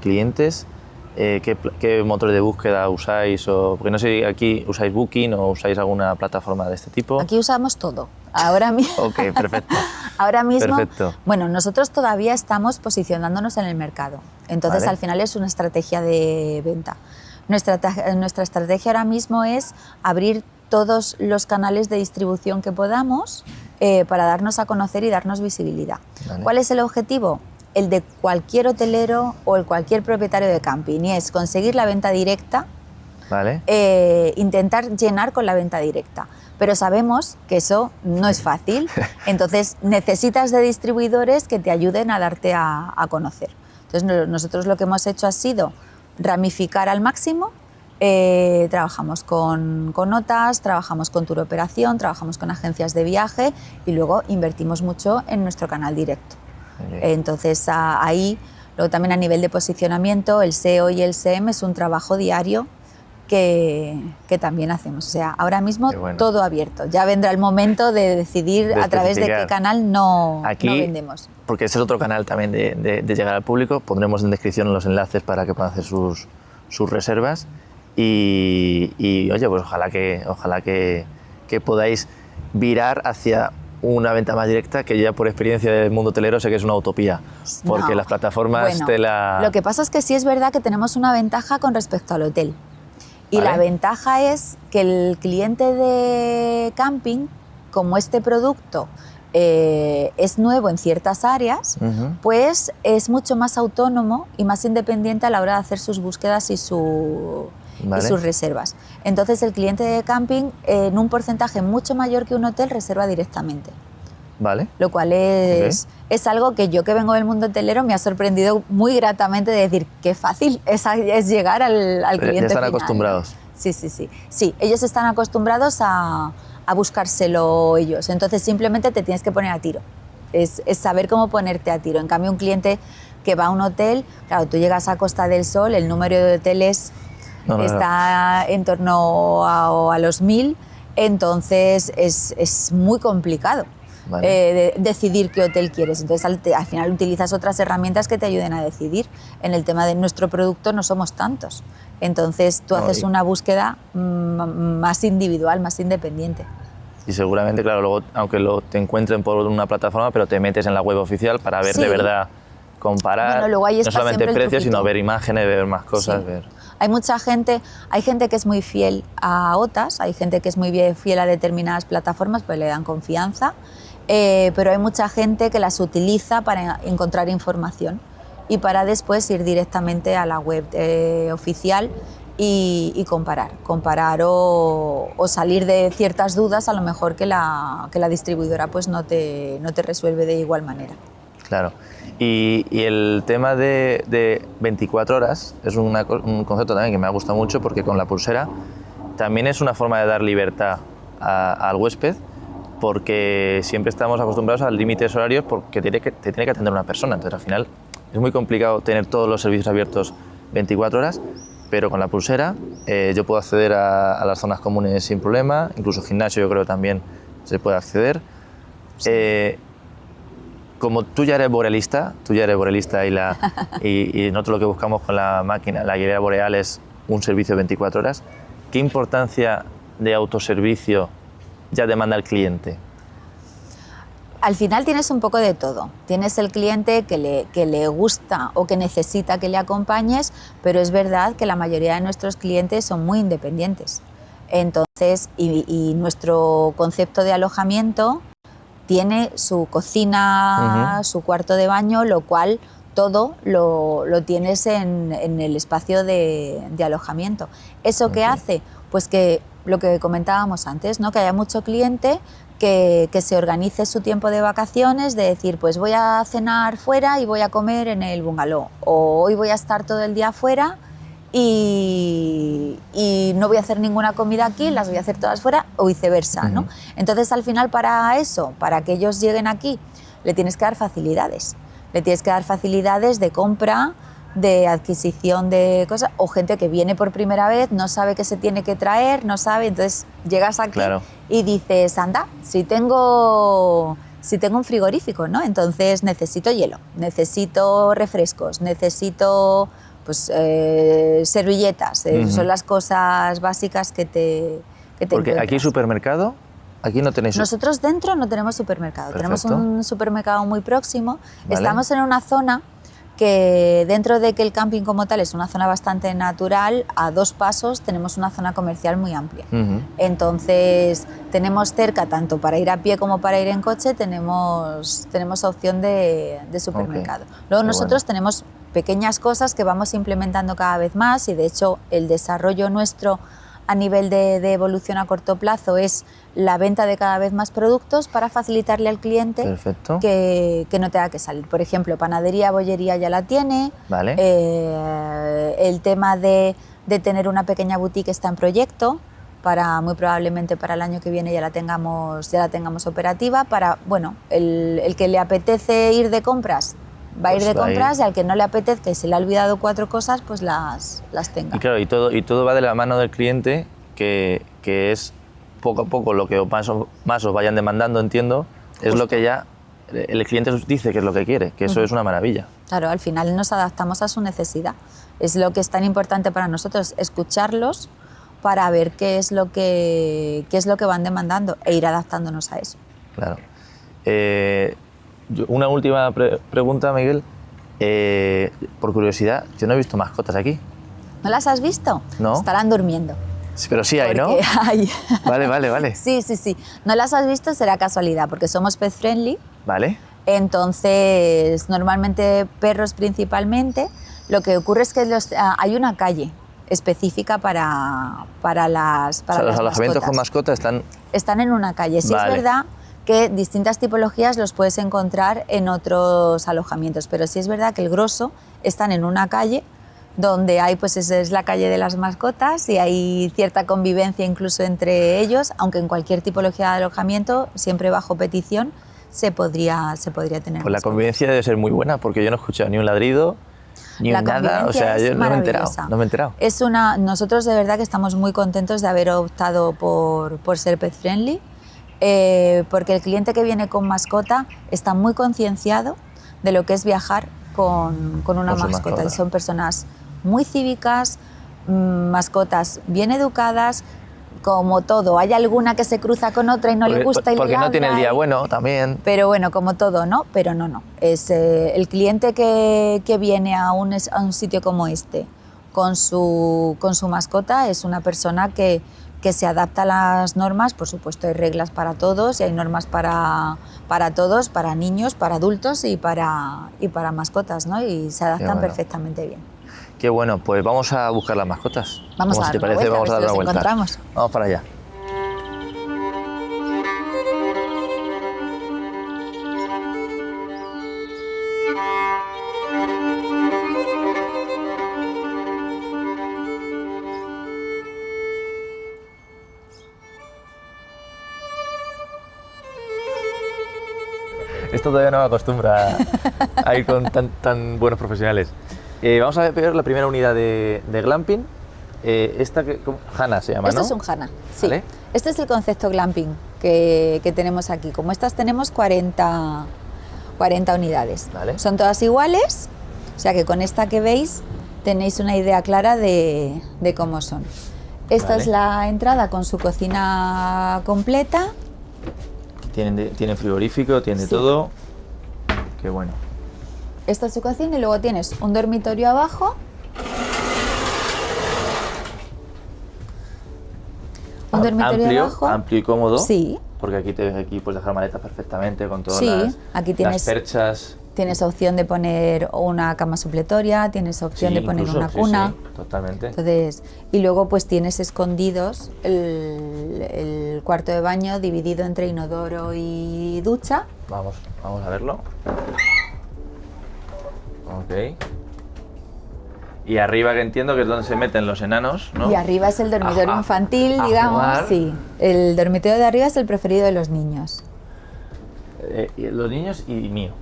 S2: clientes, ¿qué motor de búsqueda usáis? Porque no sé, aquí usáis Booking o usáis alguna plataforma de este tipo.
S1: Aquí usamos todo. Ahora mismo.
S2: Ok, perfecto.
S1: Ahora mismo.
S2: Perfecto.
S1: Bueno, nosotros todavía estamos posicionándonos en el mercado. Entonces, al final es una estrategia de venta. Nuestra estrategia ahora mismo es abrir todos los canales de distribución que podamos para darnos a conocer y darnos visibilidad. ¿Cuál es el objetivo? El de cualquier hotelero o cualquier propietario de camping, y es conseguir la venta directa, intentar llenar con la venta directa. Pero sabemos que eso no es fácil, entonces necesitas de distribuidores que te ayuden a darte a conocer. Entonces nosotros lo que hemos hecho ha sido ramificar al máximo. Trabajamos con notas, trabajamos con tour operación, trabajamos con agencias de viaje y luego invertimos mucho en nuestro canal directo. Entonces ahí, luego también a nivel de posicionamiento, el SEO y el SEM es un trabajo diario que también hacemos. O sea, ahora mismo todo abierto. Ya vendrá el momento de decidir a través de qué canal no vendemos.
S2: Porque ese es otro canal también de llegar al público. Pondremos en descripción los enlaces para que puedan hacer sus reservas. Y oye, pues ojalá que podáis virar hacia una venta más directa, que ya por experiencia del mundo hotelero sé que es una utopía, porque las plataformas
S1: Lo que pasa es que sí es verdad que tenemos una ventaja con respecto al hotel. Y la ventaja es que el cliente de camping, como este producto es nuevo en ciertas áreas, pues es mucho más autónomo y más independiente a la hora de hacer sus búsquedas y sus reservas. Entonces el cliente de camping, en un porcentaje mucho mayor que un hotel, reserva directamente. Lo cual es algo que yo, que vengo del mundo hotelero, me ha sorprendido muy gratamente, de decir qué fácil es llegar al cliente
S2: ya están
S1: final.
S2: Acostumbrados.
S1: Sí, ellos están acostumbrados a a buscárselo ellos. Entonces simplemente te tienes que poner a tiro. Es saber cómo ponerte a tiro. En cambio, un cliente que va a un hotel, claro, tú llegas a Costa del Sol, el número de hoteles está en torno a los 1000, entonces es muy complicado. Decidir qué hotel quieres. Entonces al final utilizas otras herramientas que te ayuden a decidir. En el tema de nuestro producto no somos tantos, entonces tú haces una búsqueda más individual, más independiente.
S2: Y seguramente, claro, luego aunque te encuentren por una plataforma, pero te metes en la web oficial para ver de verdad, comparar,
S1: luego ahí
S2: no solamente precios, sino ver imágenes, ver más cosas.
S1: Hay mucha gente, hay gente que es muy fiel a OTAs, hay gente que es muy fiel a determinadas plataformas, pues le dan confianza. Pero hay mucha gente que las utiliza para encontrar información y para después ir directamente a la web oficial y comparar o salir de ciertas dudas a lo mejor que la distribuidora pues no te resuelve de igual manera.
S2: Claro, y el tema de 24 horas es un concepto también que me ha gustado mucho, porque con la pulsera también es una forma de dar libertad al huésped, porque siempre estamos acostumbrados a límites horarios porque te tiene que atender una persona. Entonces al final es muy complicado tener todos los servicios abiertos 24 horas, pero con la pulsera yo puedo acceder a las zonas comunes sin problema, incluso gimnasio yo creo que también se puede acceder. Sí. Como tú ya eres borealista y nosotros lo que buscamos con la máquina, la guía boreal, es un servicio de 24 horas, ¿qué importancia de autoservicio ya demanda el cliente?
S1: Al final tienes un poco de todo. Tienes el cliente que le gusta o que necesita que le acompañes, pero es verdad que la mayoría de nuestros clientes son muy independientes. Entonces, y nuestro concepto de alojamiento tiene su cocina, su cuarto de baño, lo cual todo lo tienes en el espacio de alojamiento. ¿Eso qué hace? Pues que lo que comentábamos antes, ¿no? Que haya mucho cliente que se organice su tiempo de vacaciones, de decir, pues voy a cenar fuera y voy a comer en el bungalow, o hoy voy a estar todo el día fuera y no voy a hacer ninguna comida aquí, las voy a hacer todas fuera, o viceversa, ¿no? Entonces al final para eso, para que ellos lleguen aquí, le tienes que dar facilidades. Le tienes que dar facilidades de compra, de adquisición de cosas, o gente que viene por primera vez, no sabe qué se tiene que traer, no sabe, entonces llegas aquí y dices, anda, si tengo un frigorífico, ¿no? Entonces necesito hielo, necesito refrescos, necesito pues servilletas, son las cosas básicas que te
S2: Porque
S1: encuentras.
S2: Aquí supermercado, aquí no tenéis...
S1: Nosotros dentro no tenemos supermercado.
S2: Perfecto.
S1: Tenemos un supermercado muy próximo. Estamos en una zona que, dentro de que el camping como tal es una zona bastante natural, a 2 pasos tenemos una zona comercial muy amplia. Entonces tenemos cerca, tanto para ir a pie como para ir en coche, tenemos opción de supermercado. Luego nosotros tenemos pequeñas cosas que vamos implementando cada vez más, y de hecho el desarrollo nuestro a nivel de evolución a corto plazo es la venta de cada vez más productos para facilitarle al cliente que no tenga que salir. Por ejemplo, panadería, bollería ya la tiene. El tema de tener una pequeña boutique está en proyecto, muy probablemente para el año que viene ya la tengamos operativa. Para, bueno, el que le apetece ir de compras va a ir de compras, y al que no le apetezca y se le ha olvidado 4 cosas, pues las tenga.
S2: Y claro, y todo va de la mano del cliente, que es poco a poco lo que más os vayan demandando, entiendo, es lo que ya el cliente dice que es lo que quiere, que eso es una maravilla.
S1: Claro, al final nos adaptamos a su necesidad. Es lo que es tan importante para nosotros, escucharlos para ver qué es lo que van demandando e ir adaptándonos a eso.
S2: Claro. Una última pregunta, Miguel. Por curiosidad, yo no he visto mascotas aquí.
S1: ¿No las has visto?
S2: No.
S1: Estarán durmiendo.
S2: Pero sí hay, ¿no?
S1: Hay.
S2: Vale.
S1: Sí. No las has visto, será casualidad, porque somos pet friendly.
S2: Vale.
S1: Entonces, normalmente perros principalmente. Lo que ocurre es que hay una calle específica para los
S2: alojamientos con mascotas
S1: están en una calle. Sí, es verdad que distintas tipologías los puedes encontrar en otros alojamientos, pero sí es verdad que el grosso están en una calle donde hay, pues esa es la calle de las mascotas y hay cierta convivencia incluso entre ellos, aunque en cualquier tipología de alojamiento, siempre bajo petición, se podría tener.
S2: Pues la convivencia debe ser muy buena, porque yo no he escuchado ni un ladrido, ni un nada, o sea, yo no me he enterado.
S1: Nosotros de verdad que estamos muy contentos de haber optado por ser pet friendly, porque el cliente que viene con mascota está muy concienciado de lo que es viajar con una mascota. Y son personas muy cívicas, mascotas bien educadas. Como todo, hay alguna que se cruza con otra y no le gusta y le habla.
S2: Porque no tiene el día bueno también.
S1: Pero bueno, como todo, ¿no? Pero no. Es el cliente que viene a un sitio como este con su mascota es una persona que se adapta a las normas. Por supuesto, hay reglas para todos y hay normas para todos, para niños, para adultos y para mascotas, ¿no? Y se adaptan perfectamente bien.
S2: Qué bueno, pues vamos a buscar las mascotas.
S1: Vamos a dar una vuelta. Encontramos.
S2: Vamos para allá. Esto todavía no me acostumbra a ir con tan buenos profesionales. Vamos a ver la primera unidad de glamping. Esta que Hana se llama, ¿no?
S1: Esto es un Hana, sí.
S2: ¿Vale?
S1: Este es el concepto glamping que tenemos aquí. Como estas tenemos 40 unidades.
S2: ¿Vale?
S1: Son todas iguales, o sea que con esta que veis tenéis una idea clara de cómo son. Esta es la entrada con su cocina completa.
S2: Tiene frigorífico, tiene todo. Qué bueno.
S1: Esta es su cocina y luego tienes un dormitorio abajo. Un dormitorio abajo.
S2: Amplio y cómodo.
S1: Sí.
S2: Porque aquí puedes dejar maletas perfectamente con todas
S1: aquí tienes,
S2: las perchas.
S1: Tienes opción de poner una cama supletoria, tienes opción de poner una cuna.
S2: Sí, totalmente.
S1: Entonces, y luego pues tienes escondidos el cuarto de baño dividido entre inodoro y ducha.
S2: Vamos a verlo. Ok. Y arriba, que entiendo que es donde se meten los enanos, ¿no?
S1: Y arriba es el dormitorio infantil, digamos. Jugar. Sí. El dormitorio de arriba es el preferido de los niños.
S2: Los niños y mío.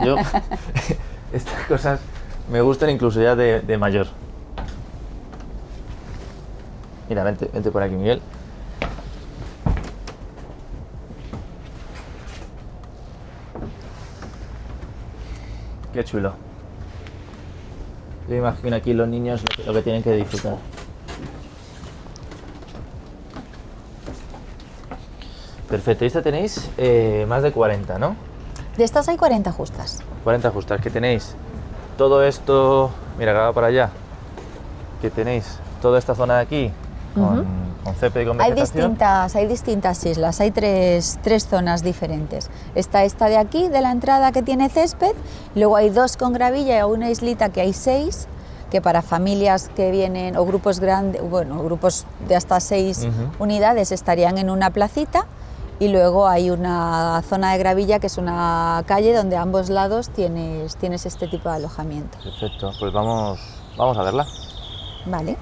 S2: Yo estas cosas me gustan incluso ya de mayor. Mira, vente por aquí, Miguel. Qué chulo. Yo imagino aquí los niños lo que tienen que disfrutar. Perfecto, y esta tenéis más de 40, ¿no?
S1: De estas hay 40 justas.
S2: 40 justas, que tenéis todo esto, mira, acá va para allá, que tenéis toda esta zona de aquí con césped y con vegetación.
S1: Hay distintas islas, hay tres zonas diferentes. Está esta de aquí, de la entrada, que tiene césped, luego hay dos con gravilla y una islita que hay 6, que para familias que vienen, o grupos grandes, bueno, grupos de hasta 6 unidades estarían en una placita, y luego hay una zona de gravilla que es una calle donde a ambos lados tienes este tipo de alojamiento.
S2: Perfecto, pues vamos a verla.
S1: Vale.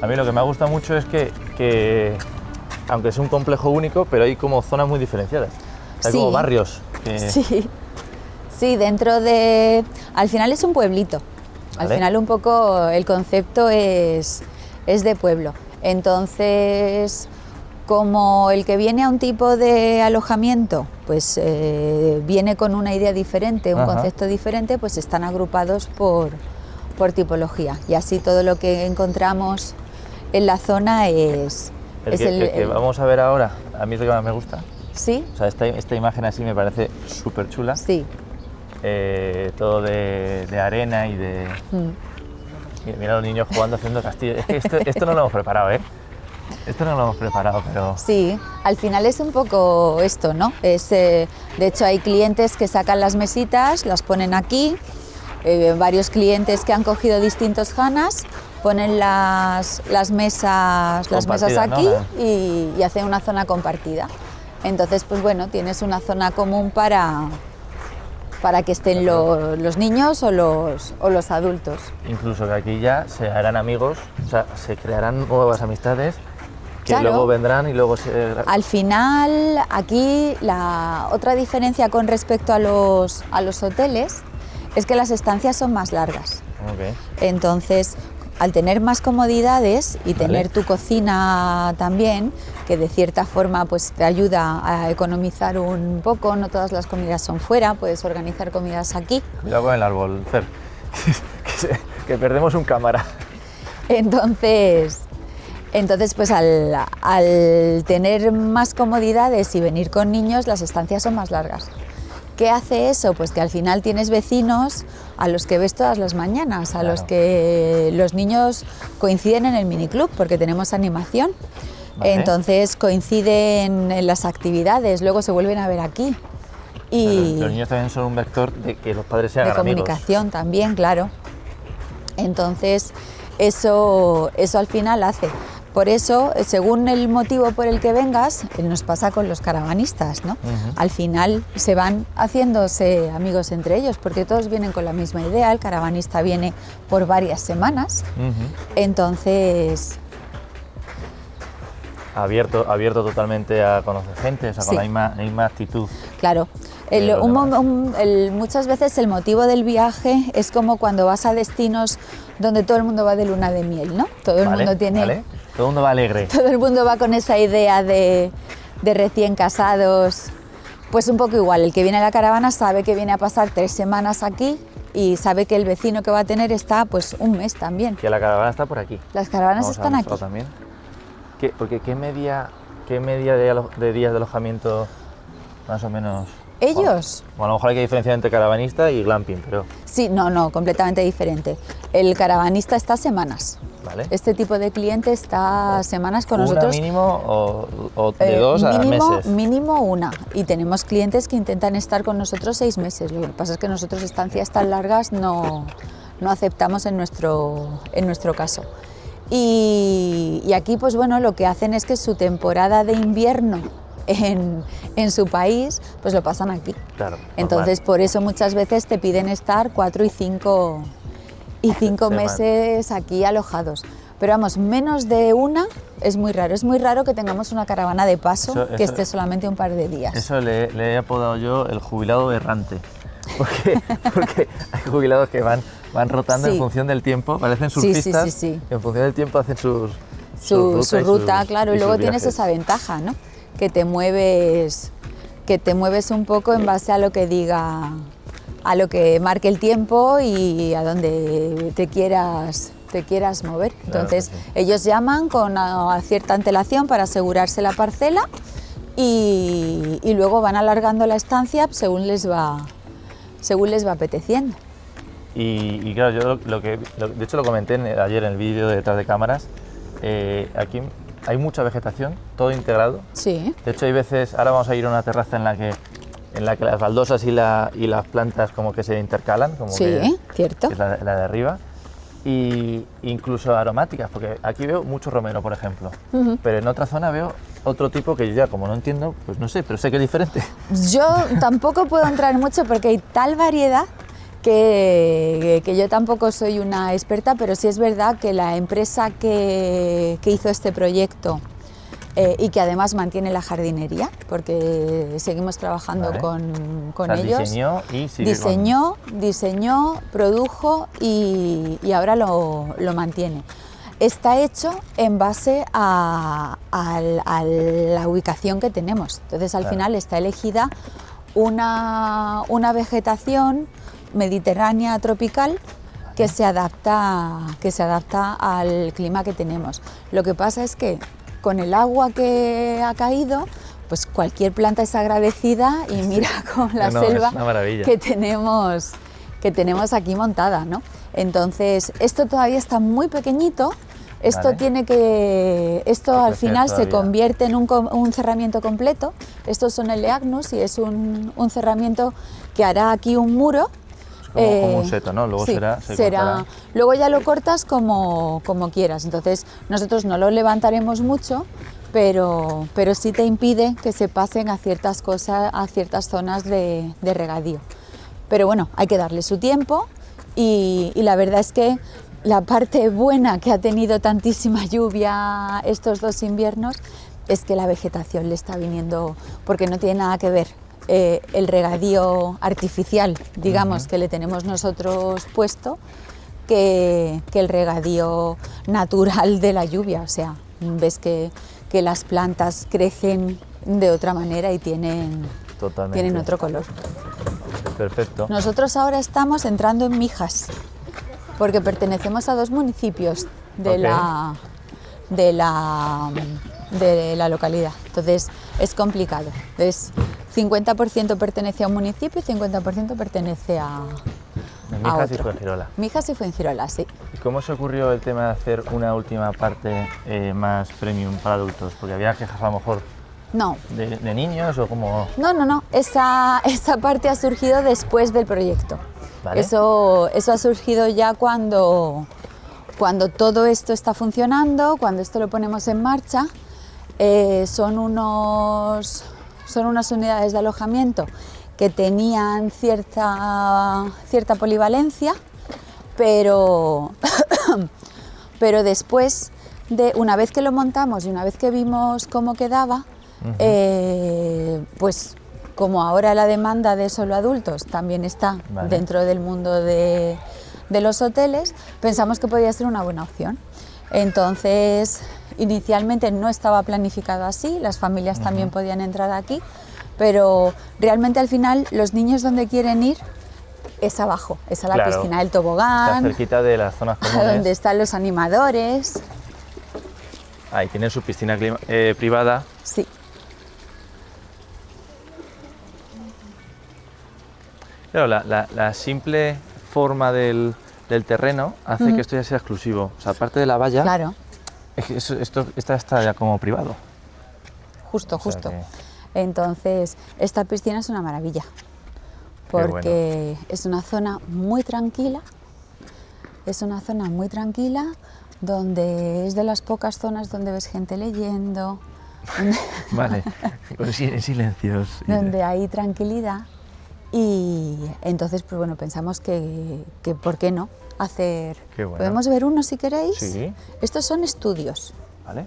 S2: A mí lo que me gusta mucho es que aunque es un complejo único, pero hay como zonas muy diferenciadas. Hay como barrios.
S1: Sí, dentro de... Al final es un pueblito.
S2: ¿Vale?
S1: Al final un poco el concepto es de pueblo. Entonces, como el que viene a un tipo de alojamiento, pues viene con una idea diferente, un concepto diferente, pues están agrupados por tipología. Y así todo lo que encontramos en la zona es...
S2: El que vamos a ver ahora, a mí es lo que más me gusta.
S1: ¿Sí?
S2: O sea, esta imagen así me parece súper chula.
S1: Sí.
S2: Todo de arena y de... Mira los niños jugando, haciendo castillo. Es que esto no lo hemos preparado, ¿eh? Esto no lo hemos preparado, pero...
S1: Sí, al final es un poco esto, ¿no? De hecho, hay clientes que sacan las mesitas, las ponen aquí, varios clientes que han cogido distintos hanas, ponen las mesas aquí, ¿no? y hacen una zona compartida. Entonces, pues bueno, tienes una zona común para que estén los niños o los adultos.
S2: Incluso que aquí ya se harán amigos, o sea, se crearán nuevas amistades que
S1: claro,
S2: luego vendrán y luego se...
S1: Al final, aquí la otra diferencia con respecto a los hoteles es que las estancias son más largas.
S2: Okay.
S1: Entonces, al tener más comodidades y tener tu cocina también, que de cierta forma pues te ayuda a economizar un poco, no todas las comidas son fuera, puedes organizar comidas aquí.
S2: Cuidado con el árbol, Fer, que perdemos un cámara.
S1: Entonces pues al tener más comodidades y venir con niños, las estancias son más largas. ¿Qué hace eso? Pues que al final tienes vecinos a los que ves todas las mañanas, a los que los niños coinciden en el miniclub, porque tenemos animación. Vale. Entonces coinciden en las actividades, luego se vuelven a ver aquí. Y
S2: los niños también son un vector de que los padres se hagan amigos.
S1: De comunicación también, claro. Entonces eso al final hace. Por eso, según el motivo por el que vengas, nos pasa con los caravanistas, ¿no? Al final se van haciéndose amigos entre ellos, porque todos vienen con la misma idea, el caravanista viene por varias semanas, entonces...
S2: Abierto totalmente a conocer gente, o sea, con la misma actitud.
S1: Claro. Muchas veces el motivo del viaje es como cuando vas a destinos donde todo el mundo va de luna de miel, ¿no? Todo el mundo tiene...
S2: Todo el mundo va alegre.
S1: Todo el mundo va con esa idea de recién casados. Pues un poco igual, el que viene a la caravana sabe que viene a pasar 3 semanas aquí y sabe que el vecino que va a tener está pues un mes también.
S2: Que la caravana está por aquí.
S1: Las caravanas están aquí.
S2: También. ¿Qué media de días de alojamiento más o menos?
S1: ¿Ellos?
S2: Bueno, a lo mejor hay que diferenciar entre caravanista y glamping, pero...
S1: Sí, no, completamente diferente. El caravanista está semanas.
S2: Vale.
S1: Este tipo de cliente está semanas con nosotros.
S2: ¿Mínimo o de 2 a meses?
S1: Mínimo 1. Y tenemos clientes que intentan estar con nosotros 6 meses. Lo que pasa es que nosotros estancias tan largas no aceptamos en nuestro caso. Y aquí, pues bueno, lo que hacen es que su temporada de invierno en su país, pues lo pasan aquí.
S2: Claro,
S1: entonces,
S2: normal.
S1: Por eso muchas veces te piden estar 4 y 5 meses aquí alojados. Pero vamos, menos de 1 es muy raro. Es muy raro que tengamos una caravana de paso que esté solamente un par de días.
S2: Eso le he apodado yo el jubilado errante. Porque hay jubilados que van rotando en función del tiempo, parecen surfistas,
S1: sí.
S2: En función del tiempo hacen su
S1: ruta, claro, y luego tienes esa ventaja, ¿no? Que te mueves un poco en base a lo que diga, a lo que marque el tiempo y a donde te quieras mover. Entonces, claro, sí. Ellos llaman con cierta antelación para asegurarse la parcela y luego van alargando la estancia según les va apeteciendo.
S2: Y claro, yo de hecho lo comenté ayer en el vídeo de detrás de cámaras, aquí hay mucha vegetación, todo integrado. Sí. De hecho hay veces, ahora vamos a ir a una terraza en la que las baldosas y las plantas como que se intercalan, como
S1: sí,
S2: que
S1: cierto.
S2: Que es la de arriba. Y incluso aromáticas, porque aquí veo mucho romero, por ejemplo, pero en otra zona veo otro tipo que yo ya como no entiendo, pues no sé, pero sé que es diferente.
S1: Yo tampoco puedo entrar mucho porque hay tal variedad que yo tampoco soy una experta, pero sí es verdad que la empresa que hizo este proyecto y que además mantiene la jardinería, porque seguimos trabajando con ellos. Diseñó, produjo y ahora lo mantiene. Está hecho en base a la ubicación que tenemos. Entonces, al final está elegida una vegetación mediterránea tropical que se adapta al clima que tenemos. Lo que pasa es que con el agua que ha caído, pues cualquier planta es agradecida y mira con la selva que tenemos aquí montada, ¿no? Entonces, esto todavía está muy pequeñito. Esto
S2: Vale.
S1: tiene que... Esto al
S2: crecer
S1: final se
S2: todavía.
S1: convierte en un cerramiento completo. Estos son el Leagnus y es un cerramiento que hará aquí un muro.
S2: Es como un seto, ¿no? Luego
S1: sí,
S2: se cortará.
S1: luego ya lo cortas como quieras. Entonces nosotros no lo levantaremos mucho, pero sí te impide que se pasen a ciertas cosas, a ciertas zonas de regadío. Pero bueno, hay que darle su tiempo y la verdad es que la parte buena que ha tenido tantísima lluvia estos 2 inviernos es que la vegetación le está viniendo, porque no tiene nada que ver el regadío artificial, digamos, que le tenemos nosotros puesto, que el regadío natural de la lluvia. O sea, ves que las plantas crecen de otra manera y tienen otro color.
S2: Perfecto.
S1: Nosotros ahora estamos entrando en Mijas, porque pertenecemos a 2 municipios de la localidad. Entonces es complicado. Entonces, 50% pertenece a un municipio y 50% pertenece a
S2: Mijas y
S1: otro.
S2: Fuengirola.
S1: Mijas y Fuengirola, sí.
S2: ¿Y cómo se ocurrió el tema de hacer una última parte más premium para adultos? Porque había quejas a lo mejor
S1: No,
S2: de niños o como...
S1: no. Esa parte ha surgido después del proyecto.
S2: Vale.
S1: Eso ha surgido ya cuando todo esto está funcionando, cuando esto lo ponemos en marcha. Son unas unidades de alojamiento que tenían cierta polivalencia, pero después, una vez que lo montamos y una vez que vimos cómo quedaba, pues como ahora la demanda de solo adultos también está dentro del mundo de los hoteles, pensamos que podía ser una buena opción. Entonces, inicialmente no estaba planificado así, las familias también podían entrar aquí, pero realmente al final los niños donde quieren ir es abajo, es a la piscina del tobogán,
S2: está cerquita de las zonas comunes.
S1: donde están los animadores.
S2: Ahí tienen su piscina privada.
S1: Sí.
S2: Claro, la simple forma del terreno hace que esto ya sea exclusivo. O sea, aparte de la valla,
S1: Claro,
S2: esta está ya como privado.
S1: justo.
S2: que-
S1: Entonces, esta piscina es una maravilla, porque es una zona muy tranquila, donde es de las pocas zonas donde ves gente leyendo,
S2: Vale, en silencios.
S1: donde hay tranquilidad. Y entonces, pues bueno, pensamos que ¿por qué no hacer?
S2: Qué bueno.
S1: ¿Podemos ver uno si queréis?
S2: Sí.
S1: Estos son estudios.
S2: Vale.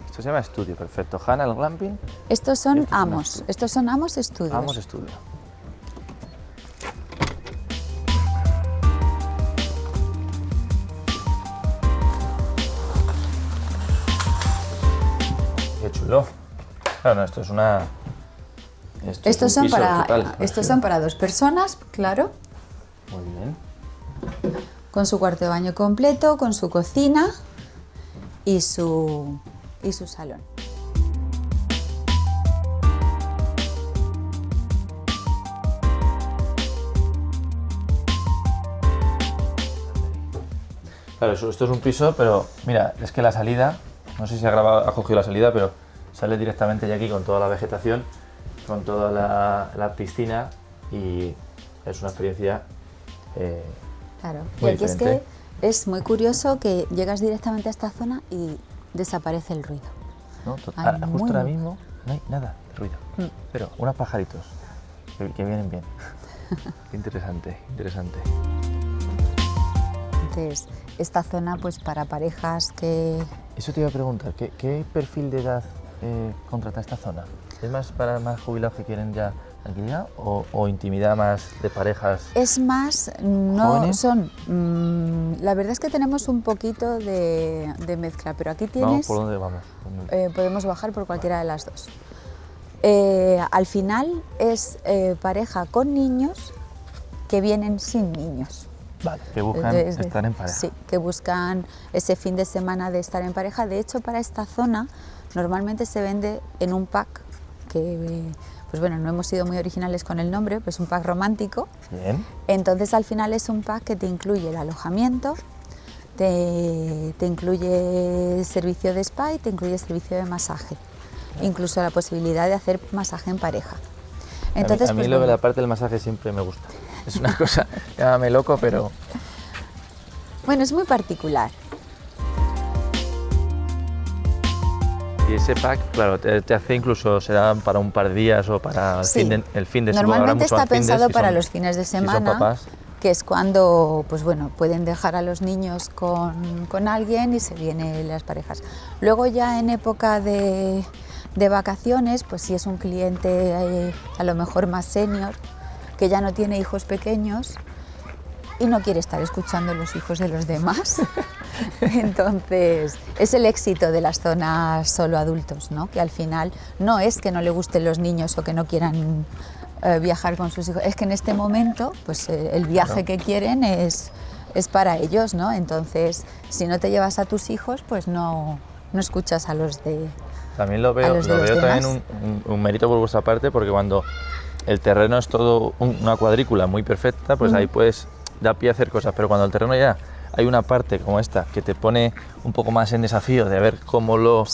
S2: Esto se llama estudio, perfecto. Hanna, el glamping.
S1: Estos son
S2: Estos son
S1: Amos.
S2: estudios.
S1: Estos son Amos Estudios.
S2: Vamos, estudio. Qué chulo. Claro, no, esto es una... Esto es
S1: Estos
S2: un
S1: son
S2: piso
S1: para
S2: total,
S1: estos
S2: sí.
S1: son para 2 personas, claro,
S2: Muy bien.
S1: con su cuarto de baño completo, con su cocina y su salón.
S2: Claro, esto es un piso, pero mira, es que la salida, no sé si ha cogido la salida, pero sale directamente ya aquí con toda la vegetación, con toda la piscina y es una experiencia
S1: Claro. Y
S2: muy
S1: aquí es
S2: diferente.
S1: que es muy curioso que llegas directamente a esta zona y desaparece el ruido.
S2: ¿no?
S1: Ay,
S2: Justo
S1: muy
S2: ahora
S1: bien.
S2: mismo no hay nada de ruido, pero unos pajaritos que vienen bien. Qué interesante, interesante.
S1: Entonces, esta zona, pues para parejas que...
S2: Eso te iba a preguntar, ¿qué perfil de edad contrata esta zona? ¿Es más para más jubilados que quieren ya tranquilidad o intimidad más de parejas?
S1: Es más, no
S2: ¿Jóvenes?
S1: son... la verdad es que tenemos un poquito de mezcla, pero aquí
S2: Vamos,
S1: tienes...
S2: ¿por dónde vamos?
S1: podemos bajar por cualquiera de las dos. Al final es pareja con niños que vienen sin niños.
S2: Vale, que buscan
S1: Es de-
S2: estar en pareja.
S1: Sí, que buscan ese fin de semana de estar en pareja. De hecho, para esta zona normalmente se vende en un pack que pues bueno, no hemos sido muy originales con el nombre, pues es un pack romántico.
S2: Bien.
S1: Entonces al final es un pack que te incluye el alojamiento, te incluye servicio de spa y te incluye servicio de masaje, incluso la posibilidad de hacer masaje en pareja. Entonces,
S2: a mí
S1: pues,
S2: lo de
S1: bueno,
S2: la parte del masaje siempre me gusta. Es una cosa, llámame loco, pero...
S1: bueno, es muy particular.
S2: Y ese pack, claro, te hace incluso, será para un par de días o para el
S1: Sí.
S2: fin de semana.
S1: Normalmente está pensado para los fines de
S2: Si son
S1: semana,
S2: papás,
S1: que es cuando pues bueno, pueden dejar a los niños con alguien y se vienen las parejas. Luego ya en época de vacaciones, pues si es un cliente a lo mejor más senior, que ya no tiene hijos pequeños y no quiere estar escuchando los hijos de los demás, entonces es el éxito de las zonas solo adultos, ¿no? Que al final no es que no le gusten los niños o que no quieran viajar con sus hijos, es que en este momento pues el viaje que quieren es para ellos, ¿no? Entonces si no te llevas a tus hijos pues no escuchas a los de
S2: también lo veo también un mérito por vuestra parte, porque cuando el terreno es todo una cuadrícula muy perfecta, pues ahí puedes dar pie a hacer cosas, pero cuando el terreno ya hay una parte como esta que te pone un poco más en desafío de ver cómo lo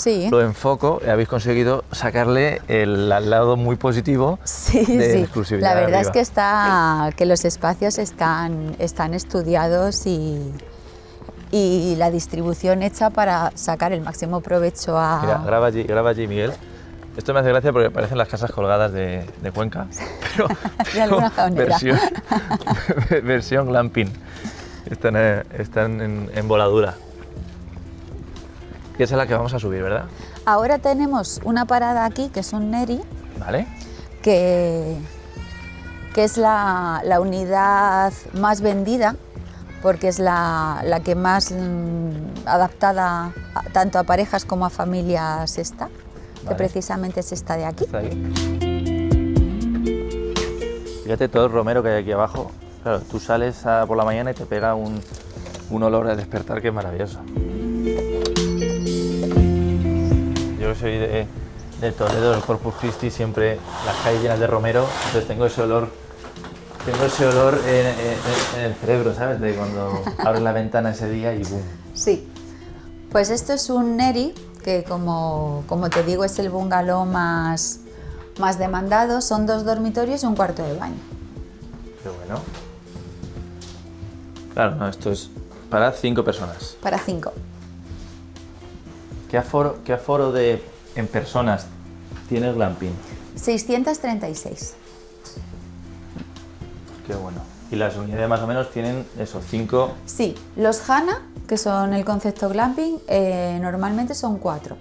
S2: enfoco, habéis conseguido sacarle el lado muy positivo de exclusividad.
S1: La verdad
S2: arriba.
S1: es que los espacios están estudiados y la distribución hecha para sacar el máximo provecho a...
S2: Mira, graba allí, Miguel. Esto me hace gracia porque parecen las casas colgadas de Cuenca, pero
S1: de alguna manera.
S2: versión glamping. Están en voladura. Que esa es la que vamos a subir, ¿verdad?
S1: Ahora tenemos una parada aquí que es un Neri,
S2: Vale.
S1: que es la unidad más vendida, porque es la que más adaptada tanto a parejas como a familias está, que precisamente es esta de aquí.
S2: Está ahí. Fíjate todo el romero que hay aquí abajo. Claro, tú sales por la mañana y te pega un olor a despertar que es maravilloso. Yo que soy de Toledo, del Corpus Christi, siempre las calles llenas de romero, entonces tengo ese olor en el cerebro, ¿sabes? De cuando abres la ventana ese día y ¡boom!
S1: Sí, pues esto es un Neri, que como te digo es el bungalow más demandado, son 2 dormitorios y un cuarto de baño.
S2: Qué bueno. Claro, no, esto es para 5 personas.
S1: Para 5.
S2: ¿Qué aforo en personas tiene el glamping?
S1: 636.
S2: Qué bueno. Y las unidades más o menos tienen eso, 5...
S1: Sí, los Hana, que son el concepto glamping, normalmente son 4.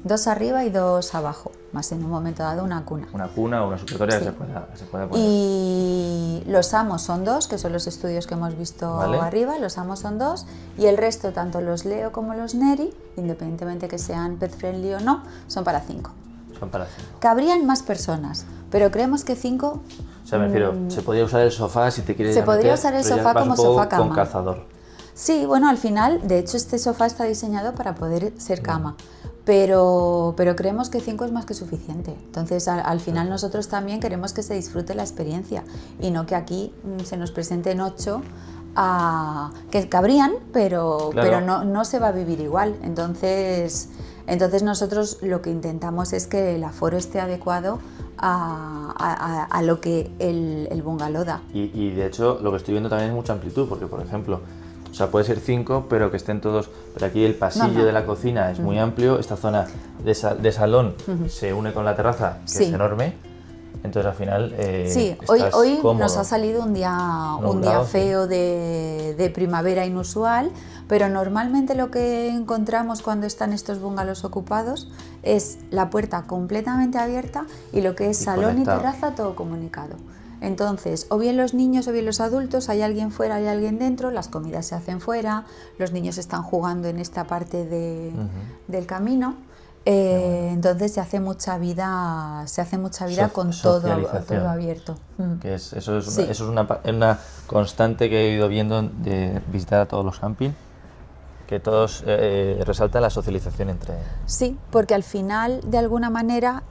S1: 2 arriba y 2 abajo, más en un momento dado una cuna.
S2: Una cuna o una supletoria
S1: Sí.
S2: que se pueda poner.
S1: Y los amos son 2, que son los estudios que hemos visto arriba, los amos son 2, y el resto, tanto los Leo como los Neri, independientemente que sean pet friendly o no, son para 5.
S2: Son para 5.
S1: Cabrían más personas, pero creemos que 5...
S2: O sea, me refiero, se podría usar el sofá si te quieres
S1: Se podría
S2: meter,
S1: usar el
S2: pero ya
S1: sofá
S2: vas
S1: como
S2: un poco
S1: sofá-cama.
S2: con calzador.
S1: Sí, bueno, al final, de hecho, este sofá está diseñado para poder ser cama, pero creemos que 5 es más que suficiente. Entonces, al final nosotros también queremos que se disfrute la experiencia y no que aquí se nos presenten 8 que cabrían, pero no se va a vivir igual. Entonces nosotros lo que intentamos es que el aforo esté adecuado a lo que el bungalow da.
S2: Y de hecho, lo que estoy viendo también es mucha amplitud, porque por ejemplo, o sea, puede ser 5, pero que estén todos... Pero aquí el pasillo de la cocina es muy amplio, esta zona de salón se une con la terraza, que es enorme, entonces al final
S1: sí, hoy
S2: cómodo.
S1: nos ha salido un día feo de primavera inusual, pero normalmente lo que encontramos cuando están estos bungalows ocupados es la puerta completamente abierta y lo que es salón y terraza todo comunicado. Entonces, o bien los niños o bien los adultos, hay alguien fuera, hay alguien dentro, las comidas se hacen fuera, los niños están jugando en esta parte del camino, entonces se hace mucha vida con todo abierto.
S2: Que eso es una constante que he ido viendo de visitar a todos los campings, que todos resaltan la socialización entre...
S1: Sí, porque al final, de alguna manera,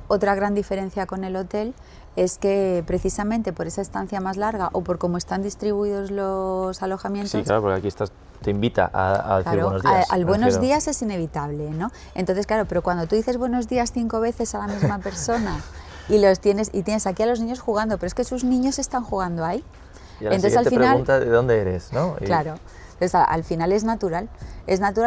S1: otra gran diferencia con el hotel es que precisamente por esa estancia más larga o por cómo están distribuidos los alojamientos...
S2: Sí, claro, porque aquí te invita a decir
S1: claro,
S2: buenos días.
S1: Al buenos días es inevitable, ¿no? Entonces, claro, pero cuando tú dices buenos días 5 veces a la misma persona y tienes aquí a los niños jugando, pero es que sus niños están jugando ahí.
S2: Y a la
S1: entonces al final
S2: pregunta de dónde eres, ¿no?
S1: Claro. Entonces, al final es natural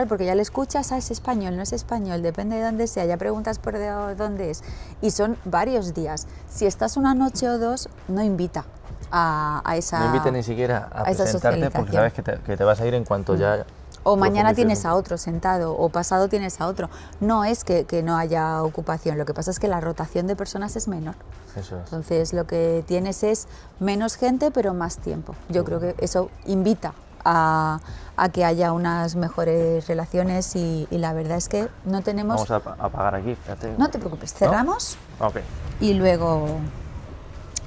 S1: porque ya le escuchas, es español, no es español, depende de dónde sea, ya preguntas por dónde es. Y son varios días. Si estás una noche o 2, no invita a esa
S2: No invita ni siquiera a
S1: esa
S2: presentarte porque sabes que te vas a ir en cuanto ya...
S1: O mañana tienes a otro sentado, o pasado tienes a otro. No es que no haya ocupación, lo que pasa es que la rotación de personas es menor.
S2: Eso es.
S1: Entonces lo que tienes es menos gente, pero más tiempo. Yo creo que eso invita a que haya unas mejores relaciones y la verdad es que no tenemos...
S2: Vamos a apagar aquí, fíjate.
S1: No te preocupes, cerramos.
S2: ¿No? Ok.
S1: Y luego...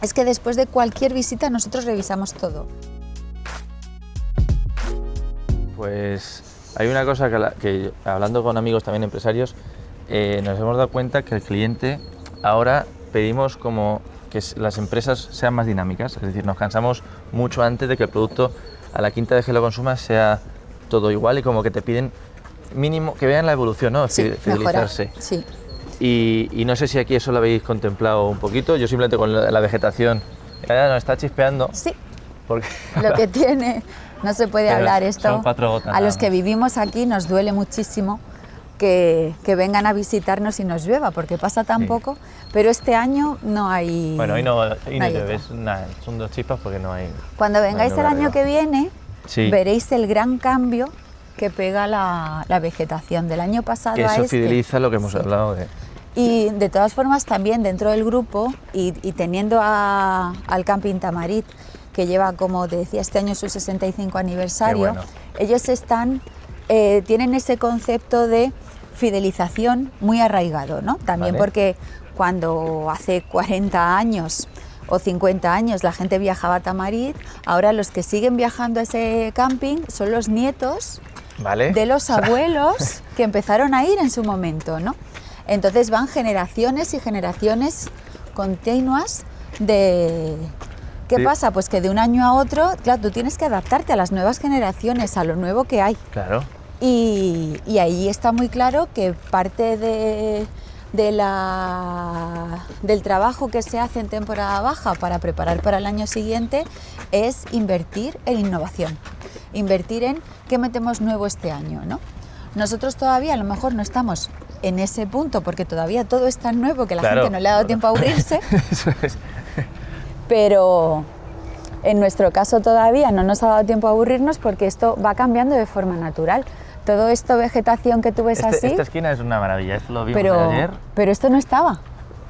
S1: Es que después de cualquier visita nosotros revisamos todo.
S2: Pues hay una cosa que hablando con amigos también empresarios, nos hemos dado cuenta que el cliente ahora pedimos como que las empresas sean más dinámicas, es decir, nos cansamos mucho antes de que el producto a la quinta vez que lo consumas sea todo igual y como que te piden mínimo que vean la evolución, ¿no?
S1: Sí,
S2: fidelizarse.
S1: mejora, sí.
S2: Y no sé si aquí eso lo habéis contemplado un poquito, yo simplemente con la vegetación, ya nos está chispeando.
S1: Sí,
S2: porque
S1: lo que tiene, no se puede hablar esto.
S2: Son 4 gotas.
S1: A los que vivimos aquí nos duele muchísimo que vengan a visitarnos y nos llueva, porque pasa tan poco, pero este año no hay...
S2: Bueno, hoy no llueves nada, son 2 chispas porque no hay...
S1: Cuando vengáis el año que viene,
S2: sí,
S1: veréis el gran cambio que pega la vegetación del año pasado
S2: que
S1: a
S2: eso
S1: este.
S2: fideliza lo que hemos hablado de...
S1: Y de todas formas también dentro del grupo y teniendo al Camping Tamarit, que lleva, como te decía, este año su 65 aniversario,
S2: bueno.
S1: Ellos tienen ese concepto de fidelización muy arraigado, ¿no? También
S2: Vale.
S1: porque cuando hace 40 años o 50 años la gente viajaba a Tamarit, ahora los que siguen viajando a ese camping son los nietos
S2: ¿Vale?
S1: de los abuelos que empezaron a ir en su momento, ¿no? Entonces van generaciones y generaciones continuas de... ¿Qué pasa? Pues que de un año a otro, claro, tú tienes que adaptarte a las nuevas generaciones, a lo nuevo que hay.
S2: Claro.
S1: Y ahí está muy claro que parte del trabajo que se hace en temporada baja para preparar para el año siguiente es invertir en innovación, invertir en qué metemos nuevo este año, ¿no? Nosotros todavía a lo mejor no estamos en ese punto porque todavía todo es tan nuevo que la gente no le ha dado tiempo a aburrirse.
S2: Eso es.
S1: Pero en nuestro caso todavía no nos ha dado tiempo a aburrirnos porque esto va cambiando de forma natural. Todo esto vegetación que tú ves así...
S2: Esta esquina es una maravilla, esto lo vimos ayer.
S1: Pero esto no estaba.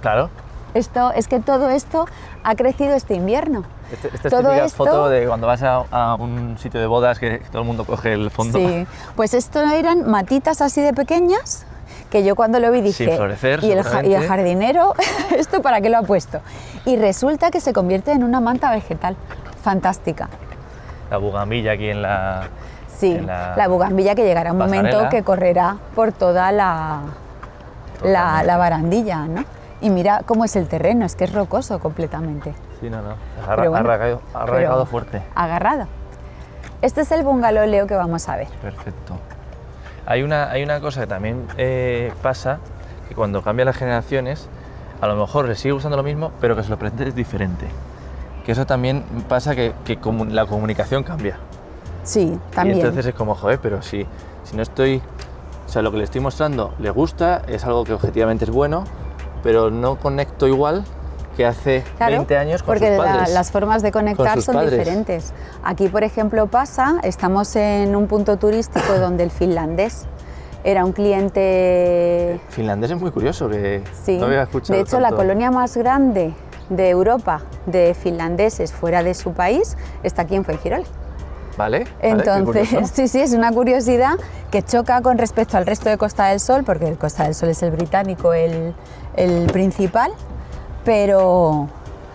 S2: Claro.
S1: Es que todo esto ha crecido este invierno.
S2: Esta es típica foto de cuando vas a un sitio de bodas que todo el mundo coge el fondo.
S1: Sí, pues esto eran matitas así de pequeñas que yo cuando lo vi dije,
S2: sin florecer,
S1: y el jardinero, ¿esto para qué lo ha puesto? Y resulta que se convierte en una manta vegetal fantástica.
S2: La bugambilla aquí en la...
S1: Sí, la bugambilla que llegará un momento que correrá por toda la barandilla, ¿no? Y mira cómo es el terreno, es que es rocoso completamente.
S2: Sí, no. Ha arraigado fuerte.
S1: Agarrado. Este es el bungalow, Leo, que vamos a ver.
S2: Perfecto. Hay una cosa que también pasa, que cuando cambian las generaciones, a lo mejor les sigue gustando lo mismo, pero que se lo presentes diferente. Que eso también pasa que la comunicación cambia.
S1: Sí, también.
S2: Y entonces es como, joder, pero si no estoy... O sea, lo que le estoy mostrando le gusta, es algo que objetivamente es bueno, pero no conecto igual que hace 20 años con sus padres.
S1: Porque las formas de conectar son diferentes. Aquí, por ejemplo, estamos en un punto turístico donde el finlandés era un cliente...
S2: Finlandés es muy curioso, que
S1: sí.
S2: No había escuchado
S1: De hecho,
S2: tanto.
S1: la colonia más grande de Europa de finlandeses fuera de su país está aquí en Fuengirola.
S2: Vale.
S1: Entonces, sí, es una curiosidad que choca con respecto al resto de Costa del Sol, porque el Costa del Sol es el británico, el principal, pero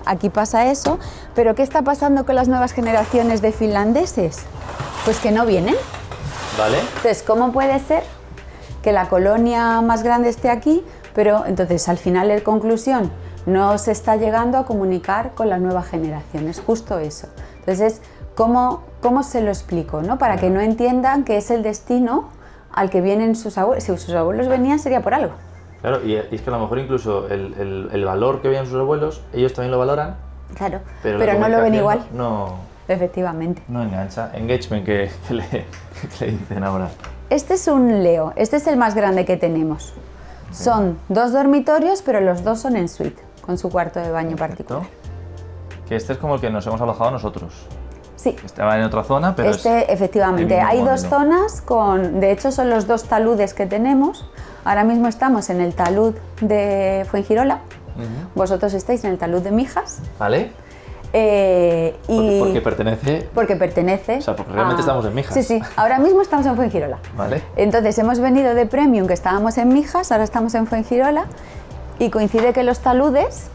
S1: aquí pasa eso. ¿Pero qué está pasando con las nuevas generaciones de finlandeses? Pues que no vienen.
S2: ¿Vale?
S1: Entonces, ¿cómo puede ser que la colonia más grande esté aquí, pero entonces al final, en conclusión, no se está llegando a comunicar con la nueva generación? Es justo eso. Entonces, ¿cómo se lo explico, ¿no? Para que no entiendan que es el destino al que vienen sus abuelos. Si sus abuelos venían, sería por algo.
S2: Claro, y es que a lo mejor incluso el valor que veían sus abuelos, ellos también lo valoran.
S1: Claro,
S2: pero
S1: no lo ven igual.
S2: No,
S1: efectivamente.
S2: No engancha. Engagement que le dicen ahora.
S1: Este es un Leo, este es el más grande que tenemos. Okay. Son 2 dormitorios, pero los 2 son en suite, con su cuarto de baño particular.
S2: Que este es como el que nos hemos alojado nosotros.
S1: Sí.
S2: Estaba en otra zona, pero
S1: efectivamente, hay 2 zonas, de hecho son los 2 taludes que tenemos. Ahora mismo estamos en el talud de Fuengirola, vosotros estáis en el talud de Mijas.
S2: Vale. Porque pertenece. O sea, porque realmente estamos en Mijas.
S1: Sí, ahora mismo estamos en Fuengirola.
S2: Vale.
S1: Entonces hemos venido de Premium, que estábamos en Mijas, ahora estamos en Fuengirola, y coincide que los taludes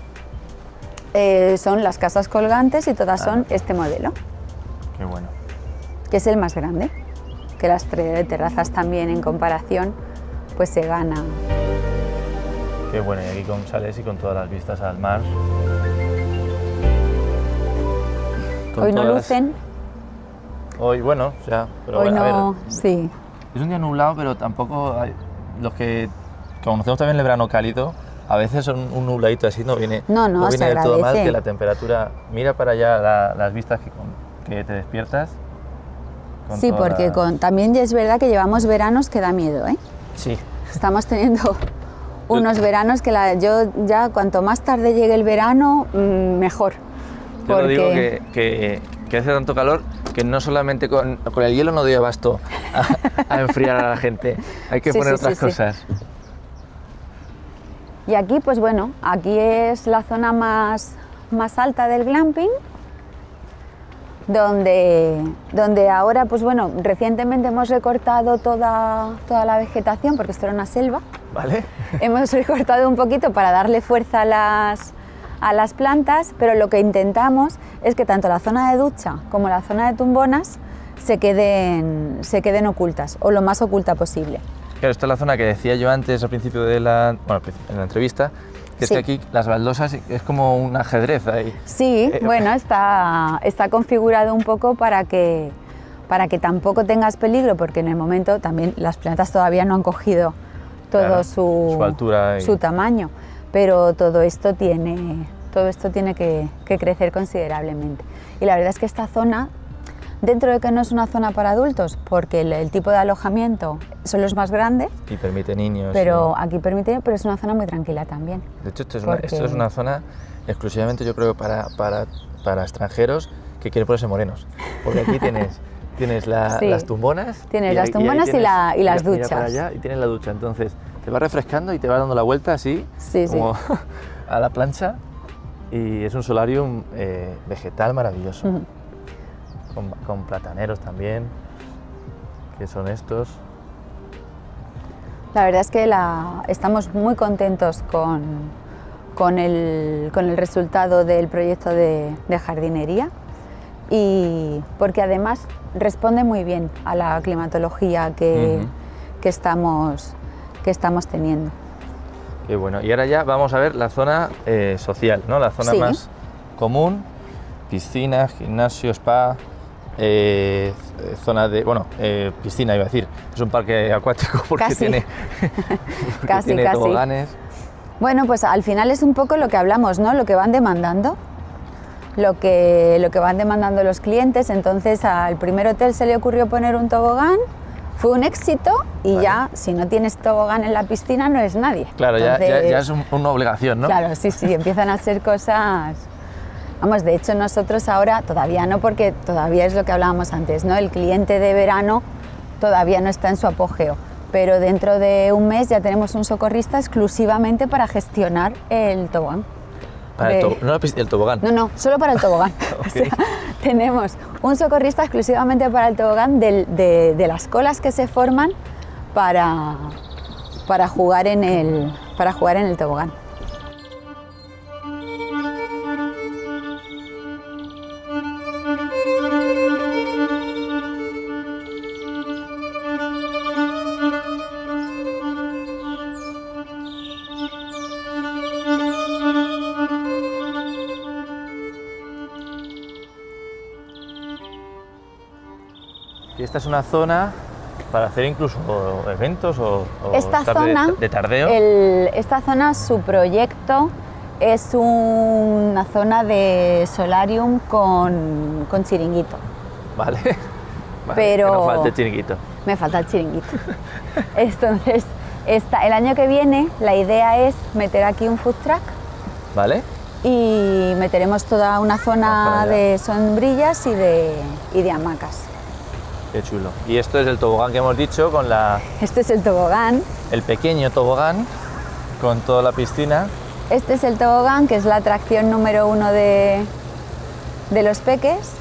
S1: son las casas colgantes y todas son este modelo.
S2: Qué bueno.
S1: Que es el más grande, que las terrazas también en comparación pues se gana.
S2: Qué bueno, y aquí sales y con todas las vistas al mar.
S1: Hoy no lucen.
S2: Hoy, bueno, o sea, pero
S1: hoy
S2: bueno,
S1: no,
S2: a ver,
S1: sí.
S2: Es un día nublado, pero tampoco los que conocemos también el verano cálido, a veces son un nubladito así, no viene del todo mal, que la temperatura, mira para allá las vistas que te despiertas.
S1: Sí, porque también ya es verdad que llevamos veranos que da miedo, ¿eh?
S2: Sí.
S1: Estamos teniendo unos veranos que yo ya cuanto más tarde llegue el verano, mejor.
S2: Yo lo digo que hace tanto calor que no solamente con el hielo no doy abasto a enfriar a la gente, hay que poner otras cosas.
S1: Y aquí, pues bueno, aquí es la zona más alta del glamping, donde ahora, pues bueno, recientemente hemos recortado toda la vegetación, porque esto era una selva.
S2: Vale.
S1: Hemos recortado un poquito para darle fuerza a las plantas, pero lo que intentamos es que tanto la zona de ducha como la zona de tumbonas se queden ocultas, o lo más oculta posible.
S2: Claro, esta es la zona que decía yo antes al principio en la entrevista, que es que aquí las baldosas es como un ajedrez ahí.
S1: Sí, bueno, está configurado un poco para que tampoco tengas peligro, porque en el momento también las plantas todavía no han cogido todo su
S2: altura
S1: su tamaño, pero todo esto tiene que crecer considerablemente. Y la verdad es que esta zona, dentro de que no es una zona para adultos, porque el tipo de alojamiento son los más grandes.
S2: Y permite niños.
S1: Pero aquí permite, pero es una zona muy tranquila también.
S2: De hecho, esto es una zona exclusivamente, yo creo, para extranjeros que quieren ponerse morenos. Porque aquí tienes las tumbonas.
S1: Tienes las tumbonas y las duchas.
S2: Mira para allá y tienes la ducha. Entonces, te va refrescando y te va dando la vuelta así, como a la plancha. Y es un solarium vegetal maravilloso. Con plataneros también, que son estos.
S1: La verdad es que estamos muy contentos con el resultado del proyecto de jardinería, y porque además responde muy bien a la climatología que estamos teniendo.
S2: Qué bueno. Y ahora ya vamos a ver la zona social, ¿no? La zona más común: piscina, gimnasio, spa. Zona de, piscina iba a decir, es un parque acuático porque tiene toboganes.
S1: Bueno, pues al final es un poco lo que hablamos, ¿no? Lo que van demandando, lo que van demandando los clientes. Entonces al primer hotel se le ocurrió poner un tobogán, fue un éxito y ya, si no tienes tobogán en la piscina no eres nadie.
S2: Claro, entonces, ya es una obligación, ¿no?
S1: Claro, sí, empiezan a ser cosas. Vamos, de hecho nosotros ahora todavía no, porque todavía es lo que hablábamos antes, ¿no? El cliente de verano todavía no está en su apogeo, pero dentro de un mes ya tenemos un socorrista exclusivamente para gestionar el tobogán.
S2: ¿No el tobogán?
S1: No, solo para el tobogán.
S2: Okay.
S1: O sea, tenemos un socorrista exclusivamente para el tobogán, de las colas que se forman para jugar en el tobogán.
S2: esta es una zona para hacer incluso eventos o
S1: esta
S2: estar
S1: zona,
S2: de tardeo.
S1: Esta zona, su proyecto es una zona de solarium con chiringuito.
S2: Vale.
S1: Pero
S2: que no falte el chiringuito.
S1: Me falta el chiringuito. Entonces, el año que viene la idea es meter aquí un food truck.
S2: Vale.
S1: Y meteremos toda una zona de sombrillas y de hamacas.
S2: Qué chulo. Y esto es el tobogán que hemos dicho con la...
S1: Este es el tobogán.
S2: El pequeño tobogán con toda la piscina.
S1: Este es el tobogán, que es la atracción número 1 de los peques.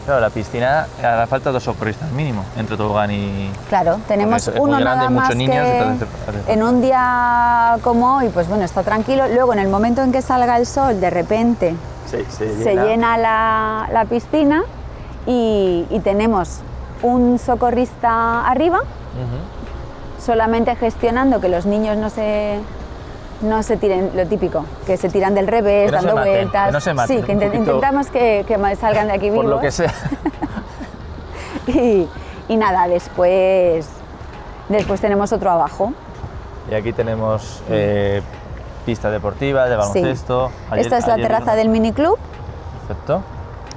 S2: Claro, la piscina hará falta 2 socorristas mínimo, entre tobogán y...
S1: Claro, tenemos uno nada más que en un día como hoy, pues bueno, está tranquilo. Luego, en el momento en que salga el sol, de repente se llena la piscina y tenemos un socorrista arriba, solamente gestionando que los niños no se tiren, lo típico, que se tiran del revés, dando vueltas.
S2: Que no se maten,
S1: sí, que intentamos que salgan de aquí vivos.
S2: Por lo que sea.
S1: y nada, después tenemos otro abajo.
S2: Y aquí tenemos pista deportiva, de baloncesto.
S1: Sí. Esta es la terraza del miniclub.
S2: Perfecto.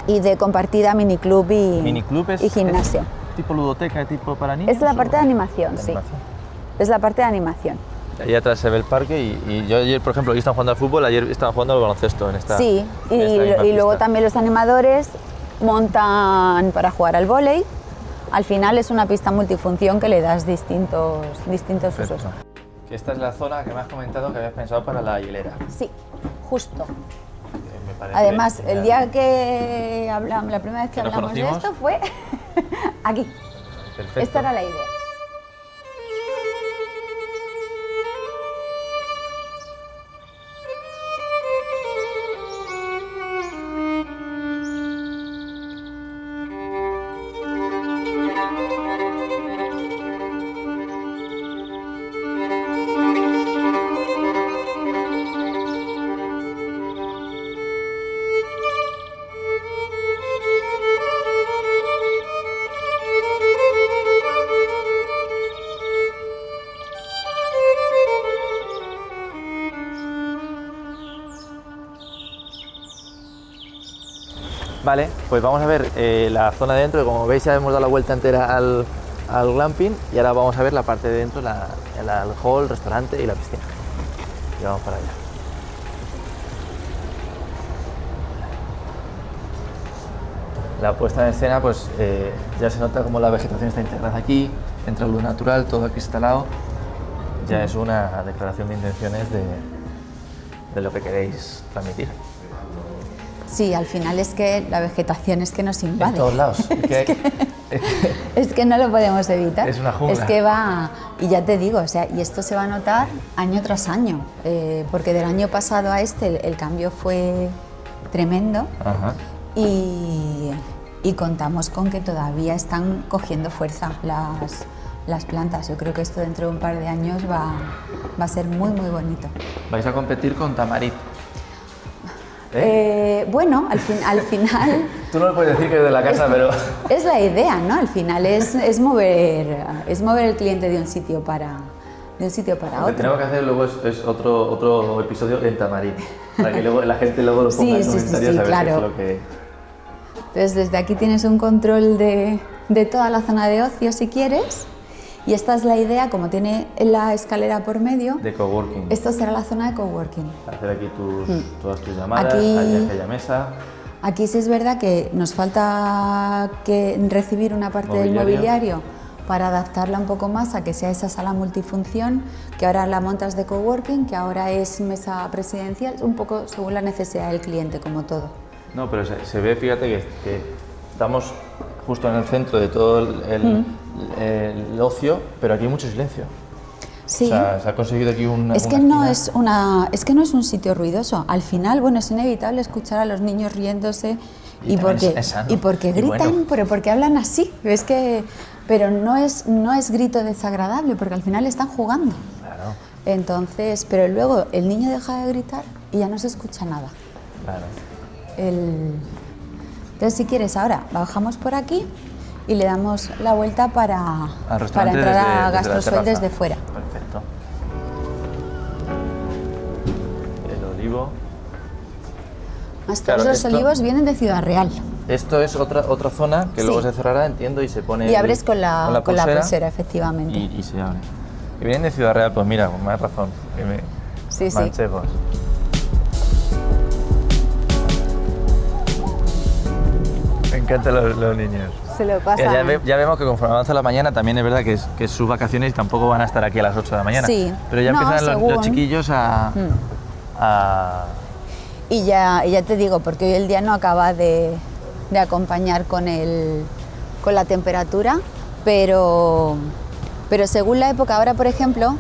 S1: Y de compartida miniclub y gimnasio.
S2: ¿Es tipo ludoteca, tipo para niños?
S1: Es la parte de animación, sí. Es la parte de animación.
S2: Ahí atrás se ve el parque y yo ayer, por ejemplo, aquí están jugando al fútbol, ayer estaban jugando al baloncesto en esta.
S1: Sí, y luego también los animadores montan para jugar al vóley. Al final es una pista multifunción que le das distintos usos.
S2: Esta es la zona que me has comentado que habías pensado para la hielera.
S1: Sí, justo. Además, el día que hablamos, la primera vez que hablamos de esto fue aquí.
S2: Perfecto.
S1: Esta era la idea.
S2: Vale, pues vamos a ver la zona de dentro, que como veis ya hemos dado la vuelta entera al glamping y ahora vamos a ver la parte de dentro, el hall, el restaurante y la piscina. Y vamos para allá. La puesta en escena, pues ya se nota como la vegetación está integrada aquí, entra luz natural, todo acristalado. Ya es una declaración de intenciones de lo que queréis transmitir.
S1: Sí, al final es que la vegetación es que nos invade.
S2: En todos lados.
S1: Es que no lo podemos evitar.
S2: Es una jungla.
S1: Es que va, y ya te digo, o sea, y esto se va a notar año tras año, porque del año pasado a este el cambio fue tremendo. Ajá. Y contamos con que todavía están cogiendo fuerza las plantas. Yo creo que esto dentro de un par de años va a ser muy, muy bonito.
S2: Vais a competir con Tamarit.
S1: Bueno, al final...
S2: Tú no lo puedes decir que es de la casa, pero...
S1: Es la idea, ¿no? Al final es mover el cliente de un sitio para otro.
S2: Lo que tenemos que hacer luego es otro episodio en Tamarit, para que luego la gente luego lo ponga en comentarios a ver
S1: claro.
S2: qué es lo que...
S1: Entonces, desde aquí tienes un control de toda la zona de ocio, si quieres, y esta es la idea, como tiene la escalera por medio...
S2: De coworking.
S1: Esto será la zona de coworking.
S2: Hacer aquí todas tus llamadas, aquella mesa...
S1: Aquí sí es verdad que nos falta recibir una parte del mobiliario para adaptarla un poco más a que sea esa sala multifunción, que ahora la montas de coworking, que ahora es mesa presidencial, un poco según la necesidad del cliente, como todo.
S2: No, pero se ve, fíjate que estamos justo en el centro de todo el ocio, pero aquí hay mucho silencio.
S1: Sí.
S2: O sea, se ha conseguido aquí una
S1: es que no es un sitio ruidoso. Al final, bueno, es inevitable escuchar a los niños riéndose y porque gritan, pero porque hablan así. Pero no es grito desagradable, porque al final están jugando.
S2: Claro.
S1: Entonces, pero luego el niño deja de gritar y ya no se escucha nada.
S2: Claro.
S1: Entonces, si quieres, ahora bajamos por aquí y le damos la vuelta para entrar a Gastrosol desde fuera.
S2: Perfecto. El olivo.
S1: Todos los olivos vienen de Ciudad Real.
S2: Esto es otra zona que luego se cerrará, entiendo, y se pone...
S1: Y abres con la pulsera, efectivamente.
S2: Y se abre. Y vienen de Ciudad Real, pues mira, con más razón.
S1: Sí.
S2: Manchegos. Me encantan los niños.
S1: Se lo pasa.
S2: Ya vemos que conforme avanza la mañana también es verdad que es sus vacaciones y tampoco van a estar aquí a las 8 de la mañana.
S1: Sí.
S2: Pero ya empiezan los chiquillos a...
S1: Y ya te digo, porque hoy el día no acaba de acompañar con la temperatura, pero según la época, ahora por ejemplo,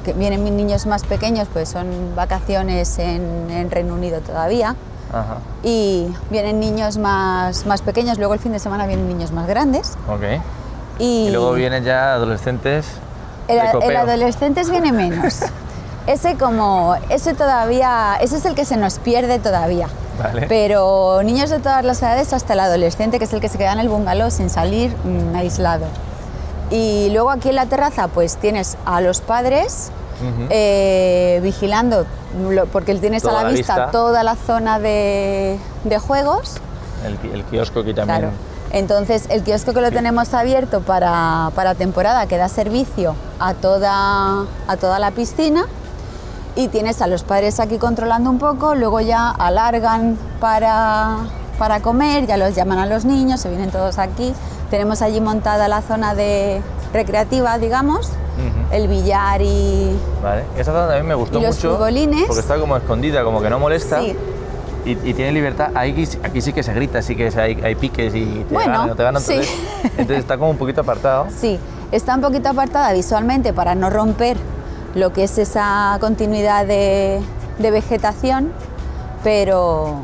S1: que vienen mis niños más pequeños, pues son vacaciones en Reino Unido todavía.
S2: Ajá.
S1: Y vienen niños más pequeños, luego el fin de semana vienen niños más grandes.
S2: Ok. Y luego vienen ya adolescentes.
S1: El adolescentes viene menos. Ese es el que se nos pierde todavía.
S2: Vale.
S1: Pero niños de todas las edades hasta el adolescente, que es el que se queda en el bungalow sin salir, aislado. Y luego aquí en la terraza pues tienes a los padres vigilando, porque tienes a la vista toda la zona de juegos.
S2: El kiosco aquí también.
S1: Claro. Entonces el kiosco que lo tenemos abierto para temporada, que da servicio a toda la piscina. Y tienes a los padres aquí controlando un poco, luego ya alargan para comer, ya los llaman a los niños, se vienen todos aquí. Tenemos allí montada la zona recreativa, digamos, el billar y...
S2: Vale, esa zona también me gustó
S1: los
S2: mucho,
S1: futbolines.
S2: Porque está como escondida, como que no molesta.
S1: Sí.
S2: Y tiene libertad. Aquí sí que se grita, sí que hay piques y te ganan.
S1: Sí.
S2: Entonces está como un poquito apartado.
S1: Sí, está un poquito apartada visualmente para no romper lo que es esa continuidad de vegetación, pero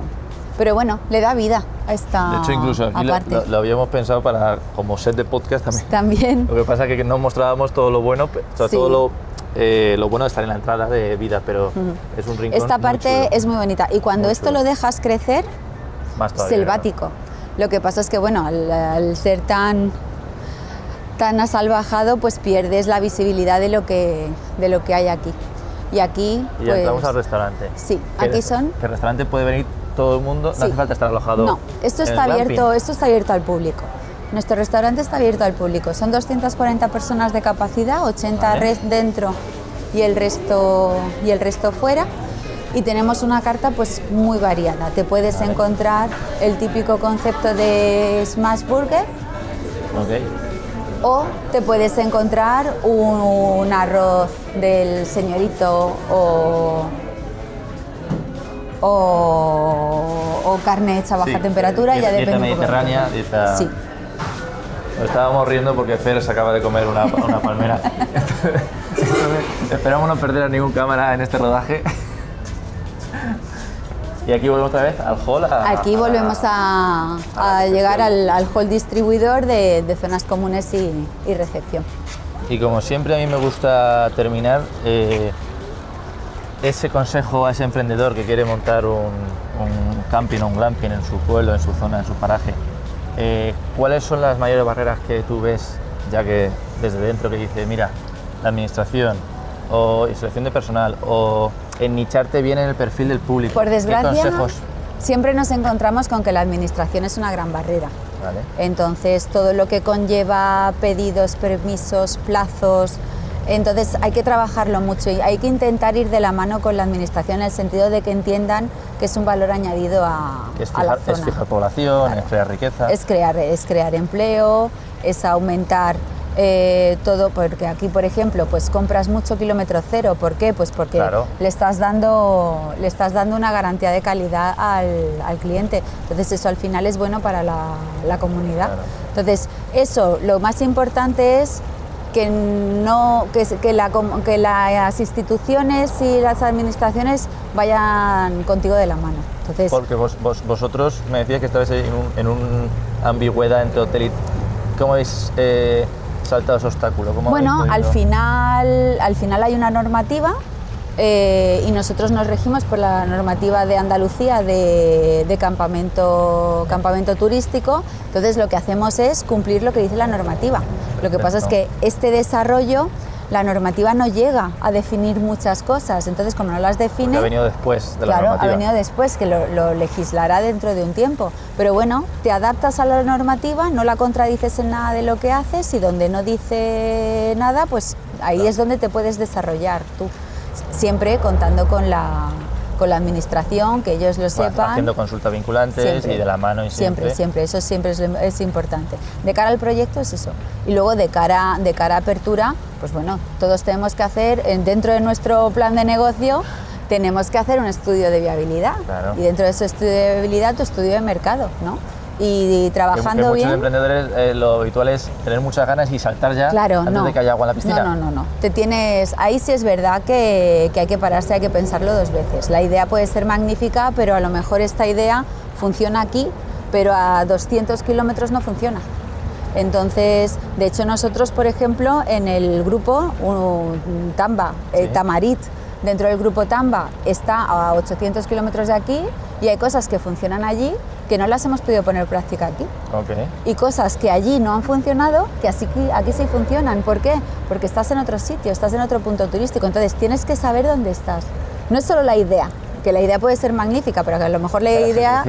S1: bueno, le da vida a esta parte.
S2: De hecho, incluso aquí lo habíamos pensado como set de podcast también. Lo que pasa es que no mostrábamos todo lo bueno, todo lo bueno de estar en la entrada de vida, pero es un rincón.
S1: Esta parte es muy bonita y cuando esto lo dejas crecer,
S2: más todavía,
S1: selvático. Lo que pasa es que, bueno, al ser tan asalvajado, pues pierdes la visibilidad de lo que hay aquí. Y aquí,
S2: y ya entramos al restaurante.
S1: Sí, aquí son...
S2: ¿Que el restaurante puede venir todo el mundo? No hace falta estar alojado.
S1: No, esto está abierto al público. Nuestro restaurante está abierto al público. Son 240 personas de capacidad, 80 dentro y el resto fuera. Y tenemos una carta pues muy variada. Te puedes encontrar el típico concepto de smash burger.
S2: Okay.
S1: O te puedes encontrar un arroz del señorito o carne hecha a baja temperatura. Ya depende
S2: mediterránea, dieta...
S1: Sí.
S2: Nos estábamos riendo porque Fer se acaba de comer una palmera. Esperamos no perder a ningún cámara en este rodaje. Y aquí volvemos otra vez al hall.
S1: Aquí volvemos a llegar al hall distribuidor de zonas comunes y recepción.
S2: Y como siempre a mí me gusta terminar, ese consejo a ese emprendedor que quiere montar un camping o un glamping en su pueblo, en su zona, en su paraje, ¿cuáles son las mayores barreras que tú ves, ya que desde dentro que dice, mira, la administración o selección de personal o nicharte bien en el perfil del público?
S1: Por desgracia,
S2: ¿qué consejos?
S1: Siempre nos encontramos con que la administración es una gran barrera.
S2: Vale.
S1: Entonces, todo lo que conlleva pedidos, permisos, plazos, entonces hay que trabajarlo mucho y hay que intentar ir de la mano con la administración en el sentido de que entiendan que es un valor añadido a la zona.
S2: Es fijar población,
S1: claro.
S2: Es crear riqueza.
S1: Es crear empleo, es aumentar todo, porque aquí, por ejemplo, pues compras mucho kilómetro cero. ¿Por qué? Pues porque
S2: claro,
S1: le estás dando una garantía de calidad al cliente. Entonces eso al final es bueno para la comunidad.
S2: Claro.
S1: Entonces eso, lo más importante es que las instituciones y las administraciones vayan contigo de la mano. Entonces,
S2: porque vosotros me decías que estabais en una ambigüedad entre hotel y... ¿Cómo habéis saltado ese obstáculo?
S1: Bueno, al final hay una normativa y nosotros nos regimos por la normativa de Andalucía de campamento turístico. Entonces lo que hacemos es cumplir lo que dice la normativa. Lo que pasa es que este desarrollo, la normativa no llega a definir muchas cosas, entonces como no las define...
S2: Porque ha venido después de la normativa.
S1: Claro, ha venido después, que lo legislará dentro de un tiempo. Pero bueno, te adaptas a la normativa, no la contradices en nada de lo que haces y donde no dice nada, pues ahí es donde te puedes desarrollar tú. Siempre contando con la administración, que ellos lo sepan.
S2: Haciendo consultas vinculantes siempre, y de la mano y siempre.
S1: Eso siempre es importante. De cara al proyecto es eso. Y luego de cara a apertura, pues bueno, todos tenemos que hacer, dentro de nuestro plan de negocio, tenemos que hacer un estudio de viabilidad.
S2: Claro.
S1: Y dentro de ese estudio de viabilidad, tu estudio de mercado, ¿no? Y trabajando
S2: que
S1: bien...
S2: Muchos emprendedores lo habitual es tener muchas ganas y saltar ya antes de que haya agua en la piscina.
S1: No. Ahí sí es verdad que hay que pararse, hay que pensarlo dos veces. La idea puede ser magnífica, pero a lo mejor esta idea funciona aquí, pero a 200 kilómetros no funciona. Entonces, de hecho nosotros, por ejemplo, en el grupo Tamba, Tamarit, dentro del grupo Tamba está a 800 kilómetros de aquí y hay cosas que funcionan allí que no las hemos podido poner en práctica aquí.
S2: Okay.
S1: Y cosas que allí no han funcionado, que aquí sí funcionan. ¿Por qué? Porque estás en otro sitio, estás en otro punto turístico, entonces tienes que saber dónde estás. No es solo la idea, que la idea puede ser magnífica, pero que a lo mejor la idea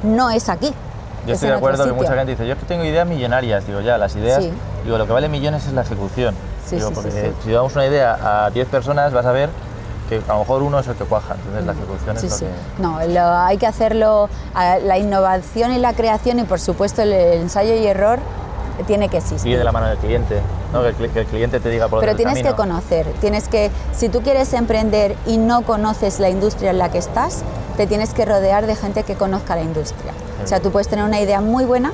S1: no es aquí.
S2: Yo estoy de acuerdo que mucha gente dice, yo es que tengo ideas millonarias, digo ya, las ideas, digo, lo que vale millones es la ejecución. Porque si damos una idea a 10 personas vas a ver que a lo mejor uno es el que cuaja, entonces la ejecución es lo que...
S1: No, hay que hacerlo, la innovación y la creación y por supuesto el ensayo y error tiene que existir.
S2: Y de la mano del cliente, ¿no? que el cliente te diga por dónde
S1: Pero tienes que conocer, si tú quieres emprender y no conoces la industria en la que estás, te tienes que rodear de gente que conozca la industria. O sea, tú puedes tener una idea muy buena,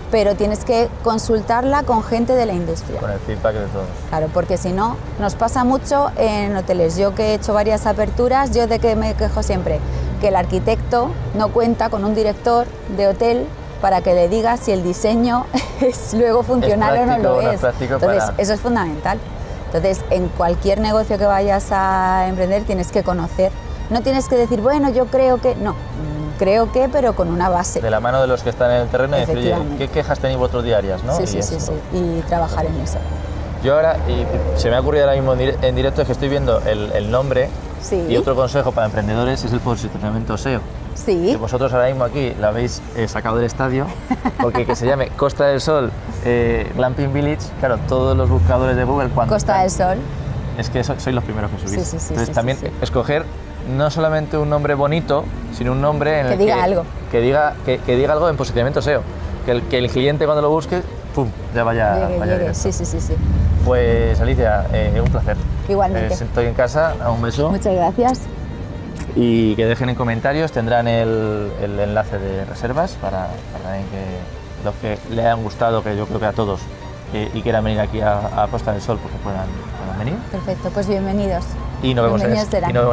S1: pero tienes que consultarla con gente de la industria.
S2: Con el feedback de todos.
S1: Claro, porque si no, nos pasa mucho en hoteles. Yo que he hecho varias aperturas, yo de que me quejo siempre, que el arquitecto no cuenta con un director de hotel para que le diga si el diseño es luego funcional o no lo es. Entonces, eso es fundamental. Entonces, en cualquier negocio que vayas a emprender tienes que conocer. No tienes que decir, bueno, yo creo que... No, creo que, pero con una base.
S2: De la mano de los que están en el terreno y decir, oye, ¿qué quejas tenéis vosotros diarias? ¿No?
S1: Sí. Y trabajar en eso.
S2: Yo ahora, y se me ha ocurrido ahora mismo en directo, es que estoy viendo el nombre y otro consejo para emprendedores es el posicionamiento SEO.
S1: Sí.
S2: Que vosotros ahora mismo aquí lo habéis sacado del estadio, porque que se llame Costa del Sol Glamping Village, claro, todos los buscadores de Google cuando...
S1: Costa del Sol.
S2: Es que sois los primeros que subís.
S1: Sí.
S2: Entonces también escoger no solamente un nombre bonito, sino un nombre en el que
S1: diga algo.
S2: Que diga algo en posicionamiento SEO. Que el cliente cuando lo busque, ¡pum!, ya vaya
S1: llegue. Sí.
S2: Pues Alicia, un placer.
S1: Igualmente.
S2: Estoy en casa, un beso.
S1: Muchas gracias.
S2: Y que dejen en comentarios, tendrán el enlace de reservas para que los que le hayan gustado, que yo creo que a todos, y quieran venir aquí a Costa del Sol, porque puedan venir.
S1: Perfecto, pues bienvenidos.
S2: Y nos vemos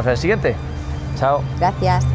S2: en el siguiente. Chao.
S1: Gracias.